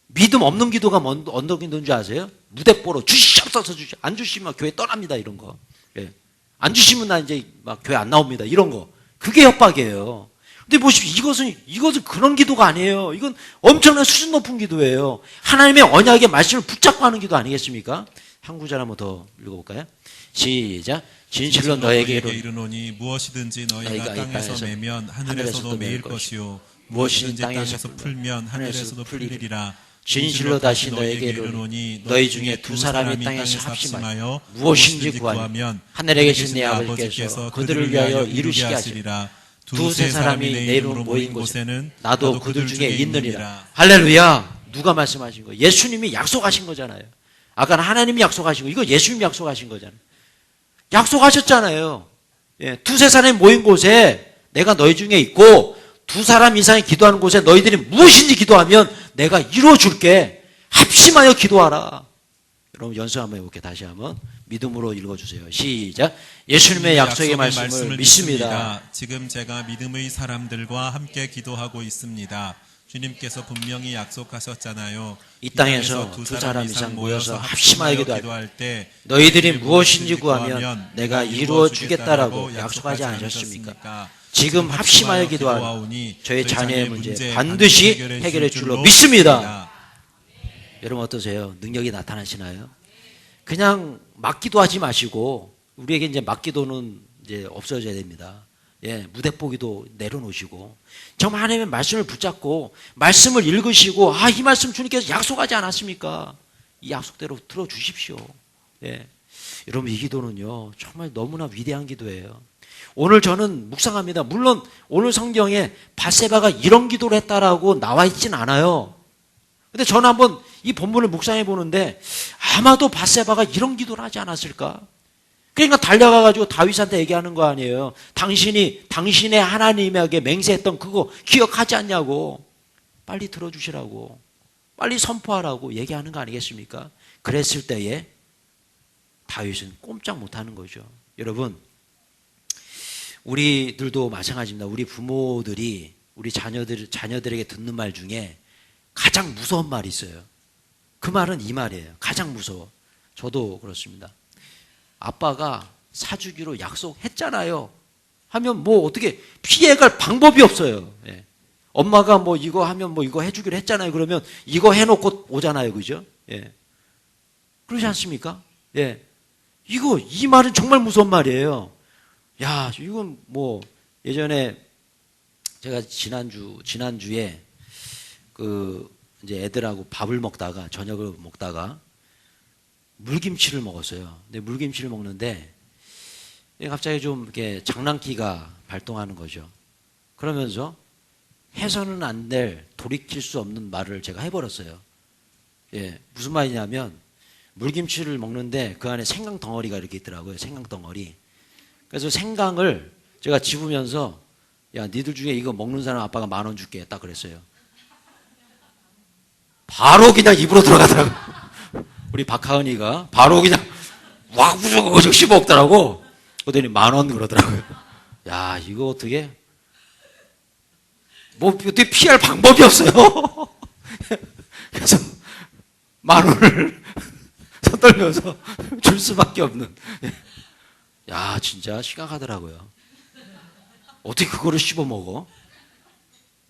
믿음 없는 기도가 어떤 기도인 줄 아세요? 무대뽀로 주시옵소서, 안 주시면 교회 떠납니다. 이런 거. 예. 안 주시면 나 이제 막 교회 안 나옵니다. 이런 거. 그게 협박이에요. 근데 보십시오. 이것은 그런 기도가 아니에요. 이건 엄청난 수준 높은 기도예요. 하나님의 언약의 말씀을 붙잡고 하는 기도 아니겠습니까? 한 구절 한번 더 읽어볼까요? 시작. 진실로 너에게 이르노니 무엇이든지 너희가 땅에서 매면 하늘에서도 매일 것이요 무엇이든지 땅에서 풀면 하늘에서도 풀리리라. 진실로 다시 너에게 이르노니 너희 중에 두 사람이 땅에서 합심하여 무엇인지 구하면 하늘에 계신 내 아버지께서 그들을 위하여 이루시게 하시리라. 두세 사람이 내 이름으로 모인 곳에는 나도 그들 중에 있느니라. 할렐루야. 누가 말씀하신 거예요? 예수님이 약속하신 거잖아요. 아까는 하나님이 약속하신 거, 이거 예수님이 약속하신 거잖아요. 약속하셨잖아요. 예, 두세 사람이 모인 곳에 내가 너희 중에 있고 두 사람 이상이 기도하는 곳에 너희들이 무엇인지 기도하면 내가 이루어줄게. 합심하여 기도하라. 여러분 연습 한번 해볼게요. 다시 한번 믿음으로 읽어주세요. 시작. 예수님의 약속의 말씀을 믿습니다. 지금 제가 믿음의 사람들과 함께 기도하고 있습니다. 주님께서 분명히 약속하셨잖아요. 이 땅에서 두 사람 이상 모여서 합심하여 기도할 때 너희들이 무엇인지 구하면 내가 이루어 주겠다라고 약속하지 않으셨습니까? 지금 합심하여 기도하니 저희 자녀의 문제 반드시 해결해 줄로 믿습니다. 여러분 어떠세요? 능력이 나타나시나요? 그냥 막기도 하지 마시고 우리에게 이제 막기도는 이제 없어져야 됩니다. 예, 무대포기도 내려놓으시고 정말 하나님의 말씀을 붙잡고 말씀을 읽으시고 이 말씀 주님께서 약속하지 않았습니까? 이 약속대로 들어주십시오. 예, 여러분 이 기도는요 정말 너무나 위대한 기도예요. 오늘 저는 묵상합니다. 물론 오늘 성경에 밧세바가 이런 기도를 했다라고 나와 있진 않아요. 근데 저는 한번 이 본문을 묵상해 보는데 아마도 밧세바가 이런 기도를 하지 않았을까? 그러니까 달려가가지고 다윗한테 얘기하는 거 아니에요. 당신의 하나님에게 맹세했던 그거 기억하지 않냐고. 빨리 들어주시라고. 빨리 선포하라고 얘기하는 거 아니겠습니까? 그랬을 때에 다윗은 꼼짝 못하는 거죠. 여러분 우리들도 마찬가지입니다. 우리 부모들이 우리 자녀들에게 듣는 말 중에 가장 무서운 말이 있어요. 그 말은 이 말이에요. 가장 무서워. 저도 그렇습니다. 아빠가 사주기로 약속했잖아요. 하면 뭐 어떻게 피해갈 방법이 없어요. 예. 엄마가 뭐 이거 하면 뭐 이거 해주기로 했잖아요. 그러면 이거 해놓고 오잖아요. 그죠? 예. 그러지 않습니까? 예. 이 말은 정말 무서운 말이에요. 야, 이건 뭐 예전에 제가 지난주에 이제 애들하고 밥을 먹다가 저녁을 먹다가 물김치를 먹었어요. 근데 물김치를 먹는데 갑자기 좀 이렇게 장난기가 발동하는 거죠. 그러면서 해서는 안 될 돌이킬 수 없는 말을 제가 해버렸어요. 예, 무슨 말이냐면 물김치를 먹는데 그 안에 생강 덩어리가 이렇게 있더라고요. 생강 덩어리. 그래서 생강을 제가 집으면서 야, 니들 중에 이거 먹는 사람 아빠가 10,000원 줄게. 딱 그랬어요. 바로 그냥 입으로 들어가더라고요. 우리 박하은이가 바로 그냥 와구저구저 씹어 먹더라고. 그랬더니 10,000원 그러더라고요. 야, 이거 어떻게 피할 방법이 없어요. 그래서 10,000원을 서떨면서 줄 수밖에 없는. 야, 진짜 심각하더라고요. 어떻게 그거를 씹어 먹어?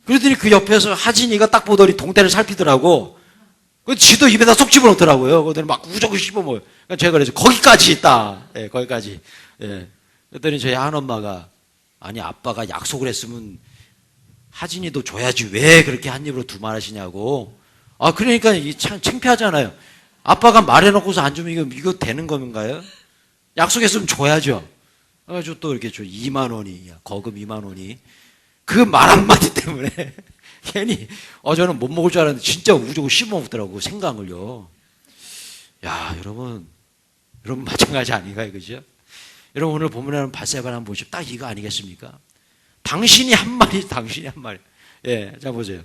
그러더니 그 옆에서 하진이가 딱 보더니 동태를 살피더라고. 지도 입에다 쏙 집어넣더라고요. 그랬더니 막 우적을 씹어먹어요. 그러니까 제가 그래서 거기까지 있다. 예, 거기까지. 예. 그랬더니 저희 한엄마가 아니 아빠가 약속을 했으면 하진이도 줘야지 왜 그렇게 한 입으로 두 말 하시냐고. 그러니까 이 참 창피하잖아요. 아빠가 말해놓고서 안 주면 이거 되는 건가요? 약속했으면 줘야죠. 그래가지고 또 이렇게 줘. 20,000원이 거금 20,000원이 그 말 한마디 때문에 괜히 저는 못 먹을 줄 알았는데 진짜 우주고 씹어 먹더라고 생강을요. 야, 여러분 마찬가지 아닌가요, 그죠? 여러분 오늘 본문에는 밧세바를 한번 보시면 딱 이거 아니겠습니까? 당신이 한 말이. 예, 자 보세요.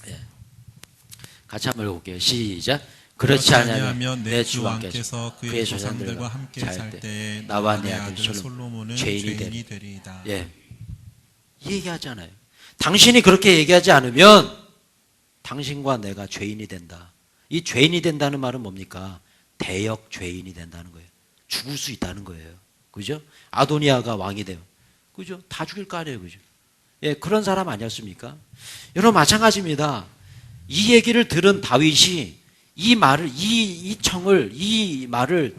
예, 같이 한번 읽어볼게요. 시작. 그렇지 아니하면 내 주 왕께서 그의 조상들과 함께 살 때에 나와 내 아들 솔로몬은 죄인이 되리이다. 예, 이 얘기하잖아요. 당신이 그렇게 얘기하지 않으면 당신과 내가 죄인이 된다. 이 죄인이 된다는 말은 뭡니까? 대역 죄인이 된다는 거예요. 죽을 수 있다는 거예요. 그죠? 아도니아가 왕이 돼요. 그죠? 다 죽일 거 아니에요. 그죠? 예, 그런 사람 아니었습니까? 여러분 마찬가지입니다. 이 얘기를 들은 다윗이 이 말을, 이 청을, 이 말을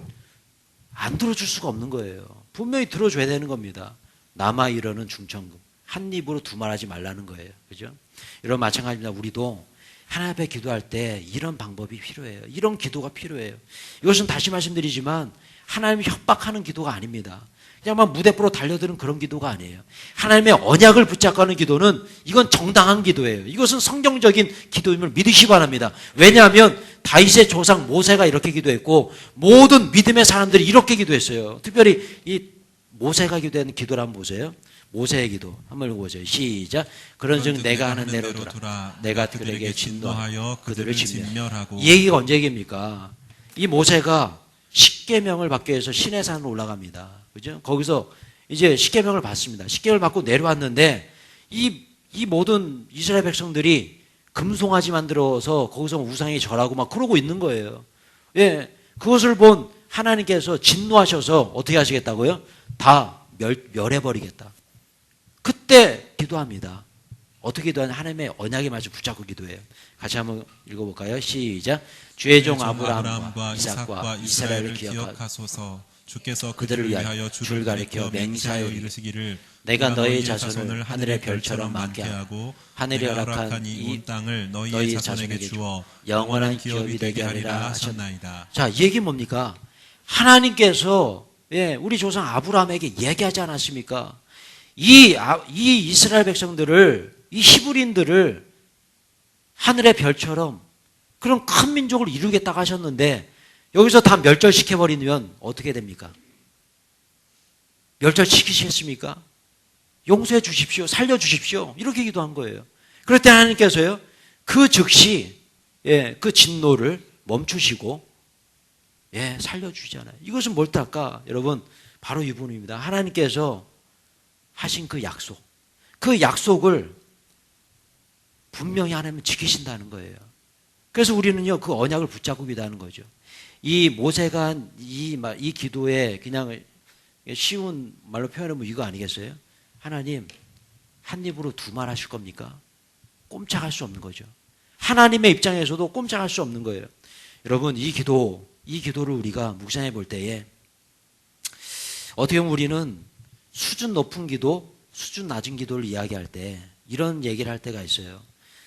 안 들어줄 수가 없는 거예요. 분명히 들어줘야 되는 겁니다. 남아 이르는 중천금. 한 입으로 두말하지 말라는 거예요. 그죠? 이런 마찬가지입니다. 우리도 하나님 앞에 기도할 때 이런 방법이 필요해요. 이런 기도가 필요해요. 이것은 다시 말씀드리지만 하나님을 협박하는 기도가 아닙니다. 그냥 막 무대포로 달려드는 그런 기도가 아니에요. 하나님의 언약을 붙잡고 하는 기도는 이건 정당한 기도예요. 이것은 성경적인 기도임을 믿으시기 바랍니다. 왜냐하면 다윗의 조상 모세가 이렇게 기도했고 모든 믿음의 사람들이 이렇게 기도했어요. 특별히 이 모세가 기도하는 기도를 한번 보세요. 모세의 기도 한번 읽어보세요. 시작. 그런즉 내가 하는 대로 두라. 내가 그들에게 진노하여 그들을 진멸하고. 이 얘기가 언제 얘기입니까? 이 모세가 십계명을 받기 위해서 시내산으로 올라갑니다. 그죠? 거기서 이제 십계명을 받습니다. 십계명을 받고 내려왔는데 이 모든 이스라엘 백성들이 금송아지 만들어서 거기서 우상에 절하고 막 그러고 있는 거예요. 예, 그것을 본 하나님께서 진노하셔서 어떻게 하시겠다고요? 다 멸해버리겠다. 그때 기도합니다. 어떻게 기도하냐? 하나님의 언약에 맞춰 붙잡고 기도해요. 같이 한번 읽어볼까요? 시작. 주의 종 아브라함과 이삭과 이스라엘을 기억하소서. 주께서 그들을 위하여 줄을 가리켜 맹세하여 이르시기를 내가 너희 자손을 하늘의 별처럼 많게 하고 하늘이 허락한 이 온 땅을 너희 자손에게 주어 영원한 기업이 되게 하리라 하셨나이다. 자, 이 얘기 뭡니까? 하나님께서 우리 조상 아브라함에게 얘기하지 않았습니까? 이 이스라엘 백성들을, 이 히브리인들을 하늘의 별처럼 그런 큰 민족을 이루겠다고 하셨는데 여기서 다 멸절시켜버리면 어떻게 됩니까? 멸절시키시겠습니까? 용서해 주십시오. 살려주십시오. 이렇게 기도한 거예요. 그럴 때 하나님께서요, 그 즉시, 그 진노를 멈추시고, 살려주잖아요. 이것은 뭘 탈까? 여러분, 바로 이 부분입니다. 하나님께서 하신 그 약속. 그 약속을 분명히 하나님은 지키신다는 거예요. 그래서 우리는요, 그 언약을 붙잡고 기도하는 거죠. 이 모세가 한 이 기도에 그냥 쉬운 말로 표현하면 이거 아니겠어요? 하나님, 한 입으로 두 말 하실 겁니까? 꼼짝할 수 없는 거죠. 하나님의 입장에서도 꼼짝할 수 없는 거예요. 여러분, 이 기도를 우리가 묵상해 볼 때에 어떻게 보면 우리는 수준 높은 기도, 수준 낮은 기도를 이야기할 때 이런 얘기를 할 때가 있어요.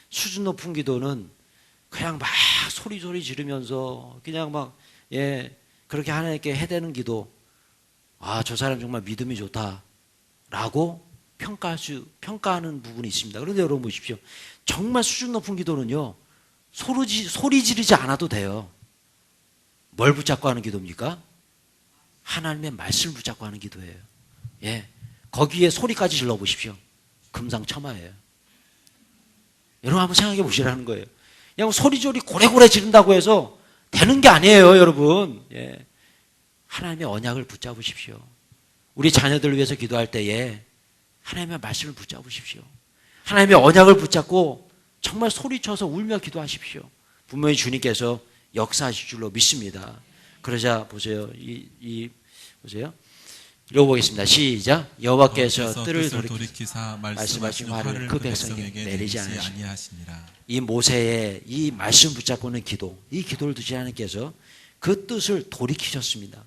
수준 높은 기도는 그냥 막 소리 지르면서 그냥 막 그렇게 하나님께 해대는 기도. 아, 저 사람 정말 믿음이 좋다라고 평가하는 부분이 있습니다. 그런데 여러분 보십시오. 정말 수준 높은 기도는요, 소리 지르지 않아도 돼요. 뭘 붙잡고 하는 기도입니까? 하나님의 말씀을 붙잡고 하는 기도예요. 거기에 소리까지 질러 보십시오. 금상첨화예요. 여러분 한번 생각해 보시라는 거예요. 그냥 소리조리 고래고래 지른다고 해서 되는 게 아니에요, 여러분. 하나님의 언약을 붙잡으십시오. 우리 자녀들을 위해서 기도할 때에 하나님의 말씀을 붙잡으십시오. 하나님의 언약을 붙잡고 정말 소리쳐서 울며 기도하십시오. 분명히 주님께서 역사하실 줄로 믿습니다. 그러자 보세요. 보세요. 읽어보겠습니다. 시작. 여호와께서 뜰을 돌이키사 말씀하신 화를 그 백성에게 내리지 아니하시니라. 이 모세의 이 말씀 붙잡고는 기도, 이 기도를 두신 하나님께서 그 뜻을 돌이키셨습니다.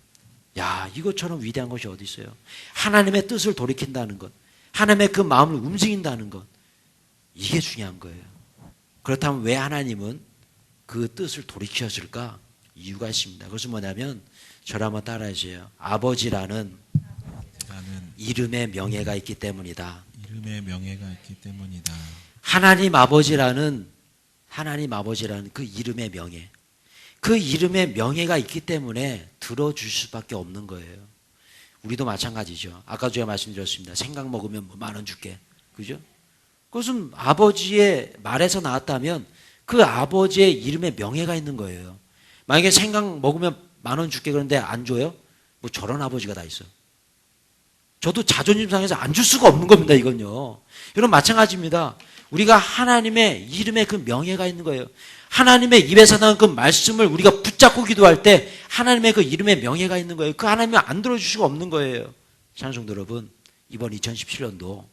야, 이것처럼 위대한 것이 어디 있어요? 하나님의 뜻을 돌이킨다는 것, 하나님의 그 마음을 움직인다는 것, 이게 중요한 거예요. 그렇다면 왜 하나님은 그 뜻을 돌이키셨을까? 이유가 있습니다. 그것은 뭐냐면 저를 한번 따라해주세요. 아버지라는 이름의 명예가 있기 때문이다. 이름의 명예가 있기 때문이다. 하나님 아버지라는 그 이름의 명예, 그 이름의 명예가 있기 때문에 들어줄 수밖에 없는 거예요. 우리도 마찬가지죠. 아까 제가 말씀드렸습니다. 생각 먹으면 10,000원 줄게. 그죠? 그것은 아버지의 말에서 나왔다면 그 아버지의 이름의 명예가 있는 거예요. 만약에 생각 먹으면 10,000원 줄게 그런데 안 줘요? 뭐 저런 아버지가 다 있어. 저도 자존심 상해서 안 줄 수가 없는 겁니다, 이건요. 이런 마찬가지입니다. 우리가 하나님의 이름에 그 명예가 있는 거예요. 하나님의 입에서 나온 그 말씀을 우리가 붙잡고 기도할 때 하나님의 그 이름의 명예가 있는 거예요. 그 하나님은 안 들어줄 수가 없는 거예요. 찬송도 여러분, 이번 2017년도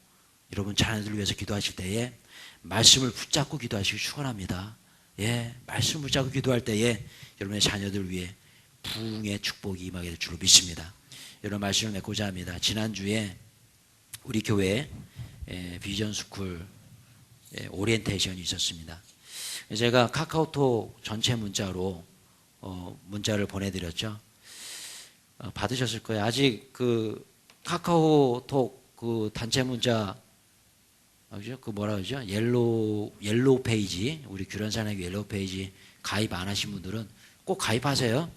여러분 자녀들을 위해서 기도하실 때에 말씀을 붙잡고 기도하시기 축원합니다. 예, 말씀 붙잡고 기도할 때에 여러분의 자녀들 위해 부흥의 축복이 임하게 될 줄로 믿습니다. 여러분 말씀을 맺고자 합니다. 지난주에 우리 교회에 비전 스쿨 오리엔테이션이 있었습니다. 제가 카카오톡 전체 문자로 문자를 보내드렸죠. 받으셨을 거예요. 아직 그 카카오톡 그 단체 문자 그 뭐라 그러죠? 옐로우 페이지, 우리 규련사랑의 옐로우 페이지 가입 안 하신 분들은 꼭 가입하세요.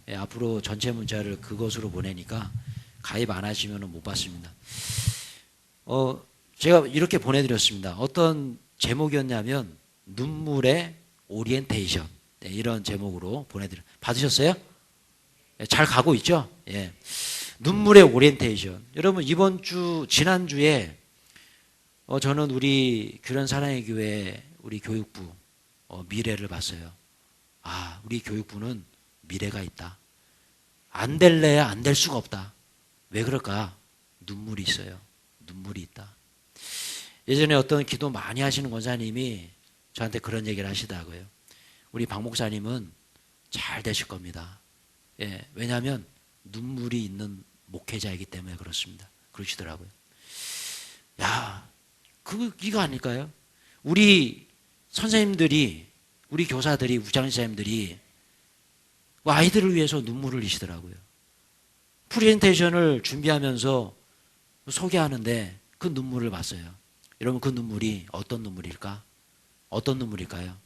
예, 앞으로 전체 문자를 그것으로 보내니까 가입 안 하시면 못 받습니다. 제가 이렇게 보내드렸습니다. 어떤 제목이었냐면 눈물의 오리엔테이션, 네, 이런 제목으로 받으셨어요? 예, 잘 가고 있죠? 예. 눈물의 오리엔테이션. 여러분 지난주에 저는 우리 규련 사랑의 교회 우리 교육부 미래를 봤어요. 아, 우리 교육부는 미래가 있다. 안 될래야 안 될 수가 없다. 왜 그럴까? 눈물이 있어요. 눈물이 있다. 예전에 어떤 기도 많이 하시는 권사님이 저한테 그런 얘기를 하시더라고요. 우리 박 목사님은 잘 되실 겁니다. 예, 왜냐하면 눈물이 있는 목회자이기 때문에 그렇습니다. 그러시더라고요. 야, 이거 아닐까요? 우리 선생님들이, 우리 교사들이, 우장사님들이 아이들을 위해서 눈물을 흘리시더라고요. 프레젠테이션을 준비하면서 소개하는데 그 눈물을 봤어요. 여러분 그 눈물이 어떤 눈물일까? 어떤 눈물일까요?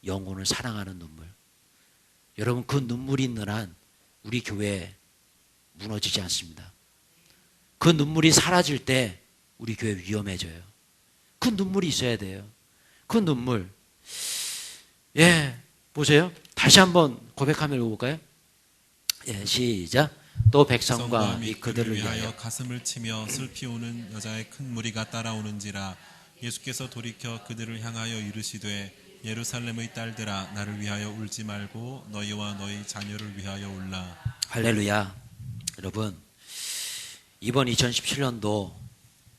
영혼을 사랑하는 눈물. 여러분 그 눈물이 있는 한 우리 교회 무너지지 않습니다. 그 눈물이 사라질 때 우리 교회 위험해져요. 그 눈물이 있어야 돼요. 그 눈물. 예, 보세요. 다시 한번 고백하며 읽어볼까요? 예, 시작. 또 백성과 그들을 위하여 가슴을 치며 슬피 우는 여자의 큰 무리가 따라오는지라. 예수께서 돌이켜 그들을 향하여 이르시되 예루살렘의 딸들아, 나를 위하여 울지 말고 너희와 너희 자녀를 위하여 울라. 할렐루야. 여러분, 이번 2017년도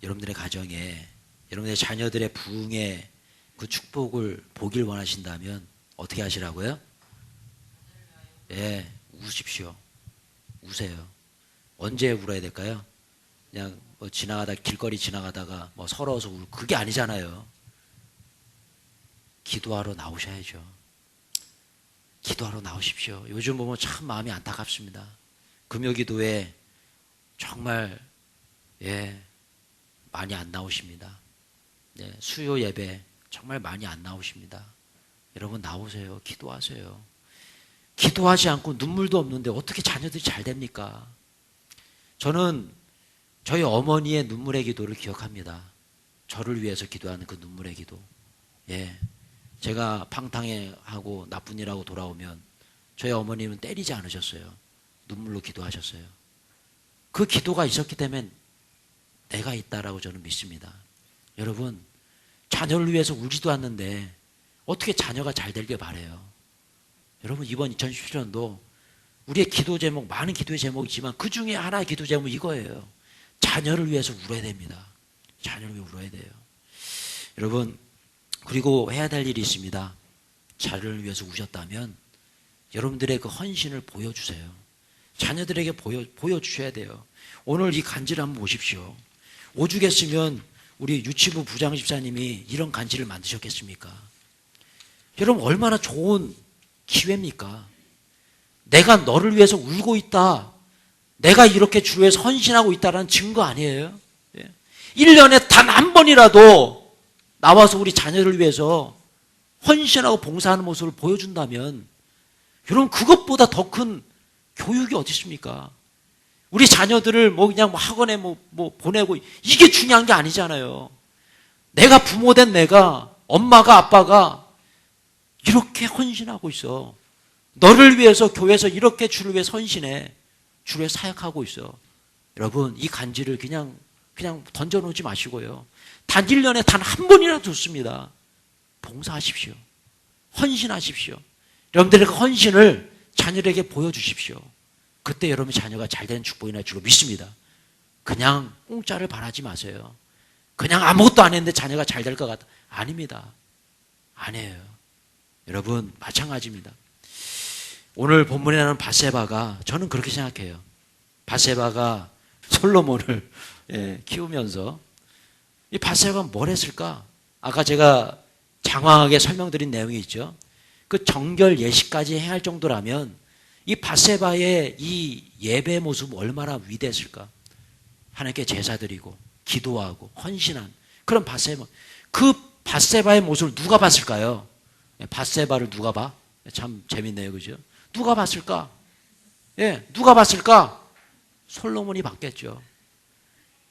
여러분들의 가정에 여러분의 자녀들의 부흥의 그 축복을 보길 원하신다면 어떻게 하시라고요? 예, 우십시오. 우세요. 언제 울어야 될까요? 그냥 길거리 지나가다가 서러워서 울고 그게 아니잖아요. 기도하러 나오셔야죠. 기도하러 나오십시오. 요즘 보면 참 마음이 안타깝습니다. 금요기도에 정말 많이 안 나오십니다. 네, 수요 예배 정말 많이 안 나오십니다. 여러분 나오세요. 기도하세요. 기도하지 않고 눈물도 없는데 어떻게 자녀들이 잘 됩니까? 저는 저희 어머니의 눈물의 기도를 기억합니다. 저를 위해서 기도하는 그 눈물의 기도. 예, 제가 팡탕하고 나쁜 일하고 돌아오면 저희 어머님은 때리지 않으셨어요. 눈물로 기도하셨어요. 그 기도가 있었기 때문에 내가 있다라고 저는 믿습니다. 여러분, 자녀를 위해서 울지도 않는데 어떻게 자녀가 잘 되길 바라요? 여러분, 이번 2017년도 우리의 기도 제목, 많은 기도의 제목이 있지만 그 중에 하나의 기도 제목이 이거예요. 자녀를 위해서 울어야 됩니다. 자녀를 위해 울어야 돼요. 여러분, 그리고 해야 될 일이 있습니다. 자녀를 위해서 우셨다면 여러분들의 그 헌신을 보여주세요. 자녀들에게 보여주셔야 돼요. 오늘 이 간지를 한번 보십시오. 오죽했으면 우리 유치부 부장 집사님이 이런 간지를 만드셨겠습니까? 여러분 얼마나 좋은 기회입니까? 내가 너를 위해서 울고 있다. 내가 이렇게 주를 위해서 헌신하고 있다는 증거 아니에요? 1년에 단 한 번이라도 나와서 우리 자녀를 위해서 헌신하고 봉사하는 모습을 보여준다면 여러분 그것보다 더 큰 교육이 어디 있습니까? 우리 자녀들을 그냥 학원에 보내고 이게 중요한 게 아니잖아요. 내가 부모된 내가, 엄마가 아빠가 이렇게 헌신하고 있어. 너를 위해서 교회에서 이렇게 주를 위해 헌신해. 주를 위해 사역하고 있어. 여러분 이 간지를 그냥 던져놓지 마시고요. 단 1년에 단 한 번이라도 좋습니다. 봉사하십시오. 헌신하십시오. 여러분들의 그 헌신을 자녀에게 보여주십시오. 그때 여러분 자녀가 잘 되는 축복이 날 줄로 믿습니다. 그냥 공짜를 바라지 마세요. 그냥 아무것도 안 했는데 자녀가 잘 될 것 같아. 아닙니다. 아니에요. 여러분 마찬가지입니다. 오늘 본문에 나오는 밧세바가 저는 그렇게 생각해요. 밧세바가 솔로몬을 키우면서 이 밧세바가 뭘 했을까? 아까 제가 장황하게 설명드린 내용이 있죠. 그 정결 예식까지 행할 정도라면 이 밧세바의 이 예배 모습 얼마나 위대했을까? 하나님께 제사드리고 기도하고 헌신한 그런 밧세바. 그 밧세바의 모습을 누가 봤을까요? 밧세바를 누가 봐? 참 재밌네요, 그죠? 누가 봤을까? 누가 봤을까? 솔로몬이 봤겠죠.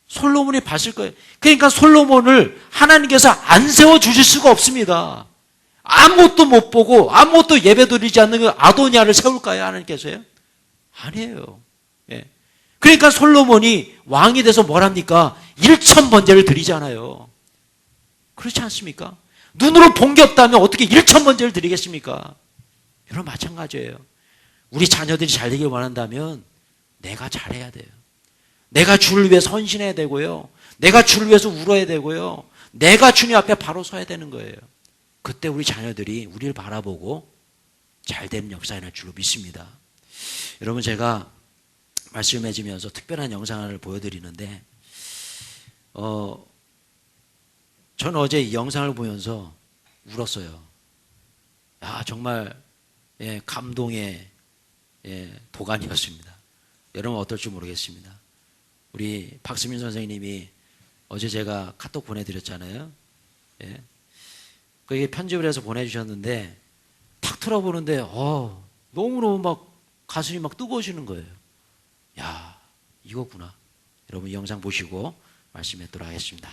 솔로몬이 봤을 거예요. 그러니까 솔로몬을 하나님께서 안 세워주실 수가 없습니다. 아무것도 못 보고 아무것도 예배드리지 않는 그 아도니아를 세울까요? 하나님께서요? 아니에요. 그러니까 솔로몬이 왕이 돼서 뭘 합니까? 1,000번제를 드리잖아요. 그렇지 않습니까? 눈으로 본 게 없다면 어떻게 1,000번제를 드리겠습니까? 여러분 마찬가지예요. 우리 자녀들이 잘 되길 원한다면 내가 잘해야 돼요. 내가 주를 위해서 헌신해야 되고요. 내가 주를 위해서 울어야 되고요. 내가 주님 앞에 바로 서야 되는 거예요. 그때 우리 자녀들이 우리를 바라보고 잘 되는 역사가 날 줄로 믿습니다. 여러분 제가 말씀해주면서 특별한 영상을 보여드리는데 저는 어제 이 영상을 보면서 울었어요. 정말 감동의 도가니였습니다. 여러분 어떨지 모르겠습니다. 우리 박수민 선생님이 어제 제가 카톡 보내드렸잖아요. 그게 편집을 해서 보내주셨는데 탁 틀어보는데 너무너무 막 가슴이 막 뜨거워지는 거예요. 야, 이거구나. 여러분 이 영상 보시고 말씀하도록 하겠습니다.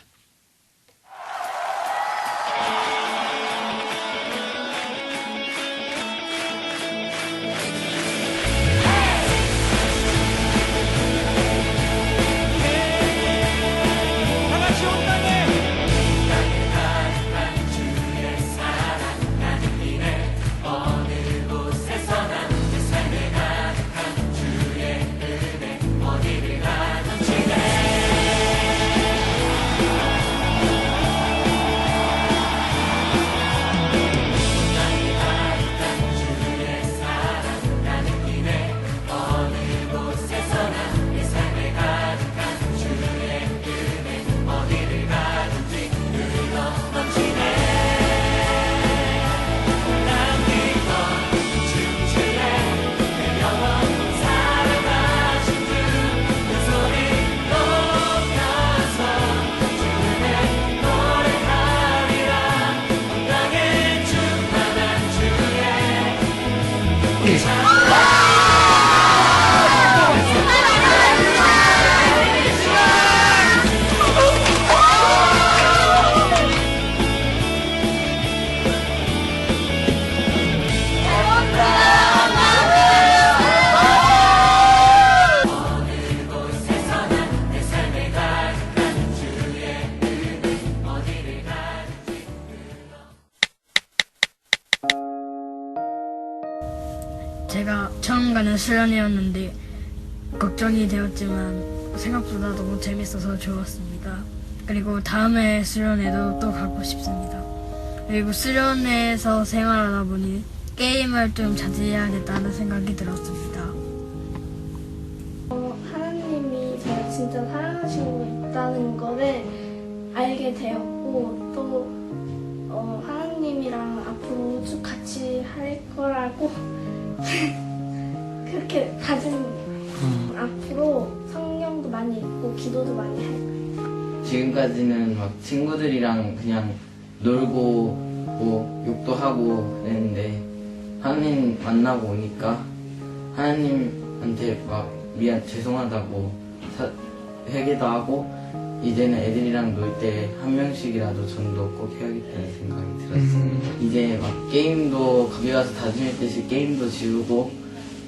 제가 처음 가는 수련회였는데 걱정이 되었지만 생각보다 너무 재밌어서 좋았습니다. 그리고 다음에 수련회도 또 가고 싶습니다. 그리고 수련회에서 생활하다 보니 게임을 좀 자제해야겠다는 생각이 들었습니다. 하나님이 저를 진짜 사랑하시고 있다는 거를 알게 되었고 또 하나님이랑 앞으로 쭉 같이 할 거라고 그렇게 다짐입니다. 앞으로 성경도 많이 읽고 기도도 많이 할 거예요. 지금까지는 막 친구들이랑 그냥 놀고 뭐 욕도 하고 그랬는데 하나님 만나고 오니까 하나님한테 막 죄송하다고 회개도 하고 이제는 애들이랑 놀 때 한 명씩이라도 전도 꼭 해야겠다는 생각이 들었습니다. 이제 막 게임도 거기 가서 다짐했듯이 게임도 지우고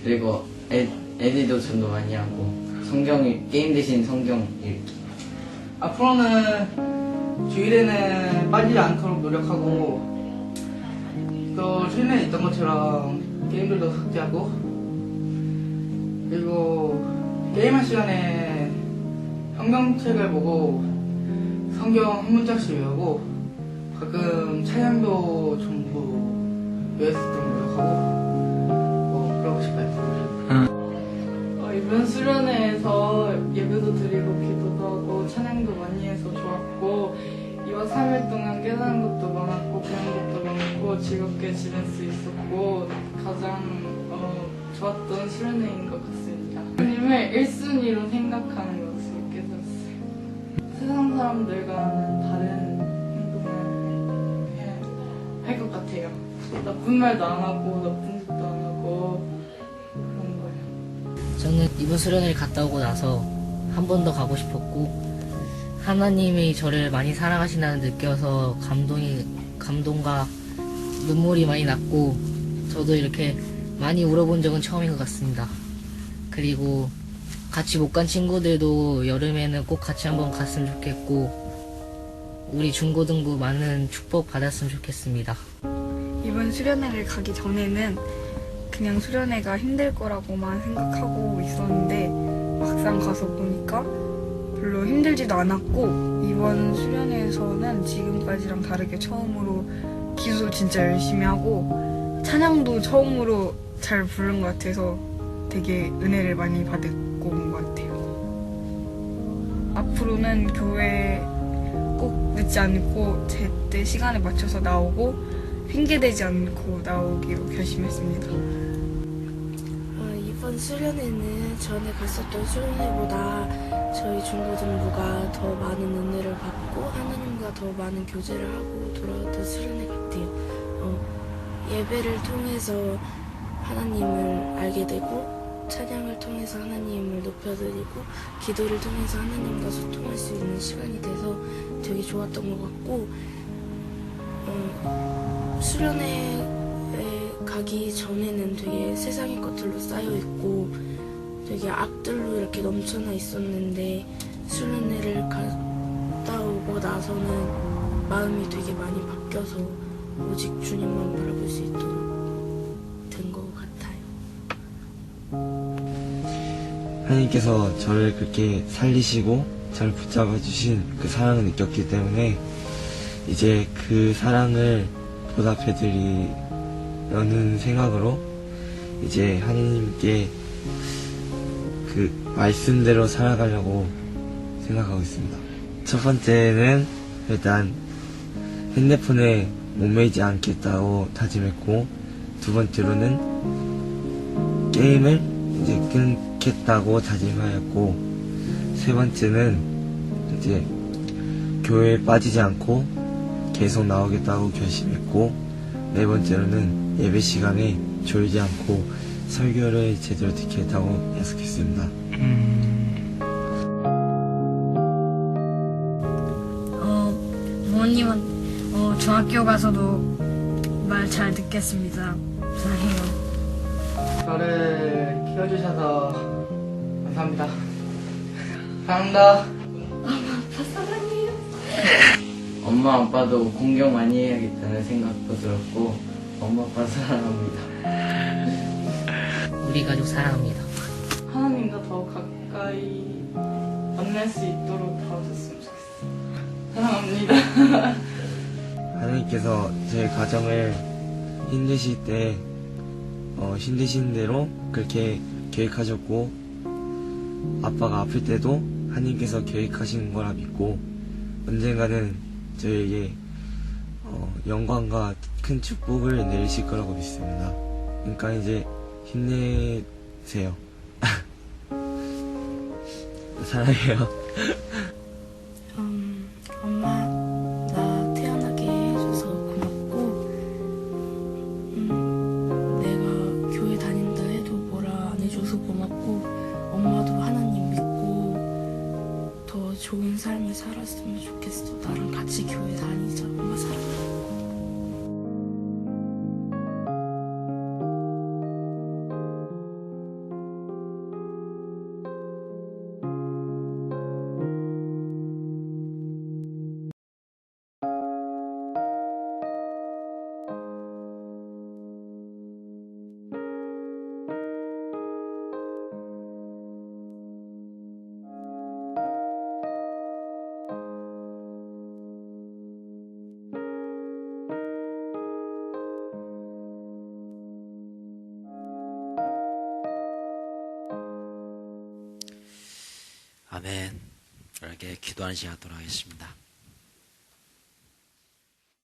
그리고 애들도 전도 많이 하고 게임 대신 성경 읽기. 앞으로는 주일에는 빠지지 않도록 노력하고 또 최근에 있던 것처럼 게임들도 삭제하고 그리고 게임할 시간에 성경책을 보고 성경 한 문장씩 외우고 가끔 찬양도 전부 묘했을 때 노력하고 그러고 싶어요. 이번 수련회에서 예배도 드리고 기도도 하고 찬양도 많이 해서 좋았고 2박 3일 동안 깨달은 것도 많았고 배운 것도 많고 즐겁게 지낼 수 있었고 가장 좋았던 수련회인 것 같습니다. 하나님을 1순위로 생각하는 것을 깨달았어요. 세상 사람들과는 다른 행동을 해야 할 것 같아요. 나쁜 말도 안 하고 나쁜 짓도 안 하고 그런 거예요. 저는 이번 수련회를 갔다 오고 나서 한 번 더 가고 싶었고 하나님이 저를 많이 사랑하신다는 느껴서 감동과 눈물이 많이 났고 저도 이렇게 많이 울어본 적은 처음인 것 같습니다. 그리고 같이 못 간 친구들도 여름에는 꼭 같이 한번 갔으면 좋겠고 우리 중고등부 많은 축복 받았으면 좋겠습니다. 이번 수련회를 가기 전에는 그냥 수련회가 힘들 거라고만 생각하고 있었는데 막상 가서 보니까 별로 힘들지도 않았고 이번 수련회에서는 지금까지랑 다르게 처음으로 기도 진짜 열심히 하고 찬양도 처음으로 잘 부른 것 같아서 되게 은혜를 많이 받고 온 것 같아요. 앞으로는 교회 꼭 늦지 않고 제때 시간에 맞춰서 나오고 핑계대지 않고 나오기로 결심했습니다. 이번 수련회는 전에 갔었던 수련회보다 저희 중고등부가 더 많은 은혜를 받고 하나님과 더 많은 교제를 하고 돌아왔던 수련회 같아요. 예배를 통해서 하나님을 알게 되고 찬양을 통해서 하나님을 높여드리고 기도를 통해서 하나님과 소통할 수 있는 시간이 돼서 되게 좋았던 것 같고 수련회에 가기 전에는 되게 세상의 것들로 쌓여있고 되게 악들로 이렇게 넘쳐나 있었는데 수련회를 갔다 오고 나서는 마음이 되게 많이 바뀌어서 오직 주님만 바라볼 수 있도록 된 것 같아요. 하나님께서 저를 그렇게 살리시고 저를 붙잡아 주신 그 사랑을 느꼈기 때문에 이제 그 사랑을 보답해 드리려는 생각으로 이제 하나님께 그 말씀대로 살아가려고 생각하고 있습니다. 첫 번째는 일단 핸드폰에 목매이지 않겠다고 다짐했고 두 번째로는 게임을 이제 끊겠다고 다짐하였고 세 번째는 이제 교회에 빠지지 않고 계속 나오겠다고 결심했고 네 번째로는 예배 시간에 졸지 않고 설교를 제대로 듣겠다고 약속했습니다. 부모님은 중학교 가서도 말 잘 듣겠습니다. 사랑해요. 저를 키워주셔서 감사합니다. 사랑합니다. 엄마 아빠도 공경 많이 해야겠다는 생각도 들었고 엄마 아빠 사랑합니다. 우리 가족 사랑합니다. 하나님과 더 가까이 만날 수 있도록 도와줬으면 좋겠어요. 사랑합니다. 하나님께서 제 가정을 힘드실 때 힘드신 대로 그렇게 계획하셨고 아빠가 아플 때도 하나님께서 계획하신 거라 믿고 언젠가는 저에게 영광과 큰 축복을 내리실 거라고 믿습니다. 그러니까 이제 힘내세요. 사랑해요. 엄마 나 태어나게 해줘서 고맙고 내가 교회 다닌다 해도 뭐라 안 해줘서 고맙고 엄마도 하나님 믿고 더 좋은 삶을 살았으면 좋겠어. 나랑 같이 교회 다니자. 엄마 사랑해. 아멘. 이렇게 기도하는 시간 갖도록 하겠습니다.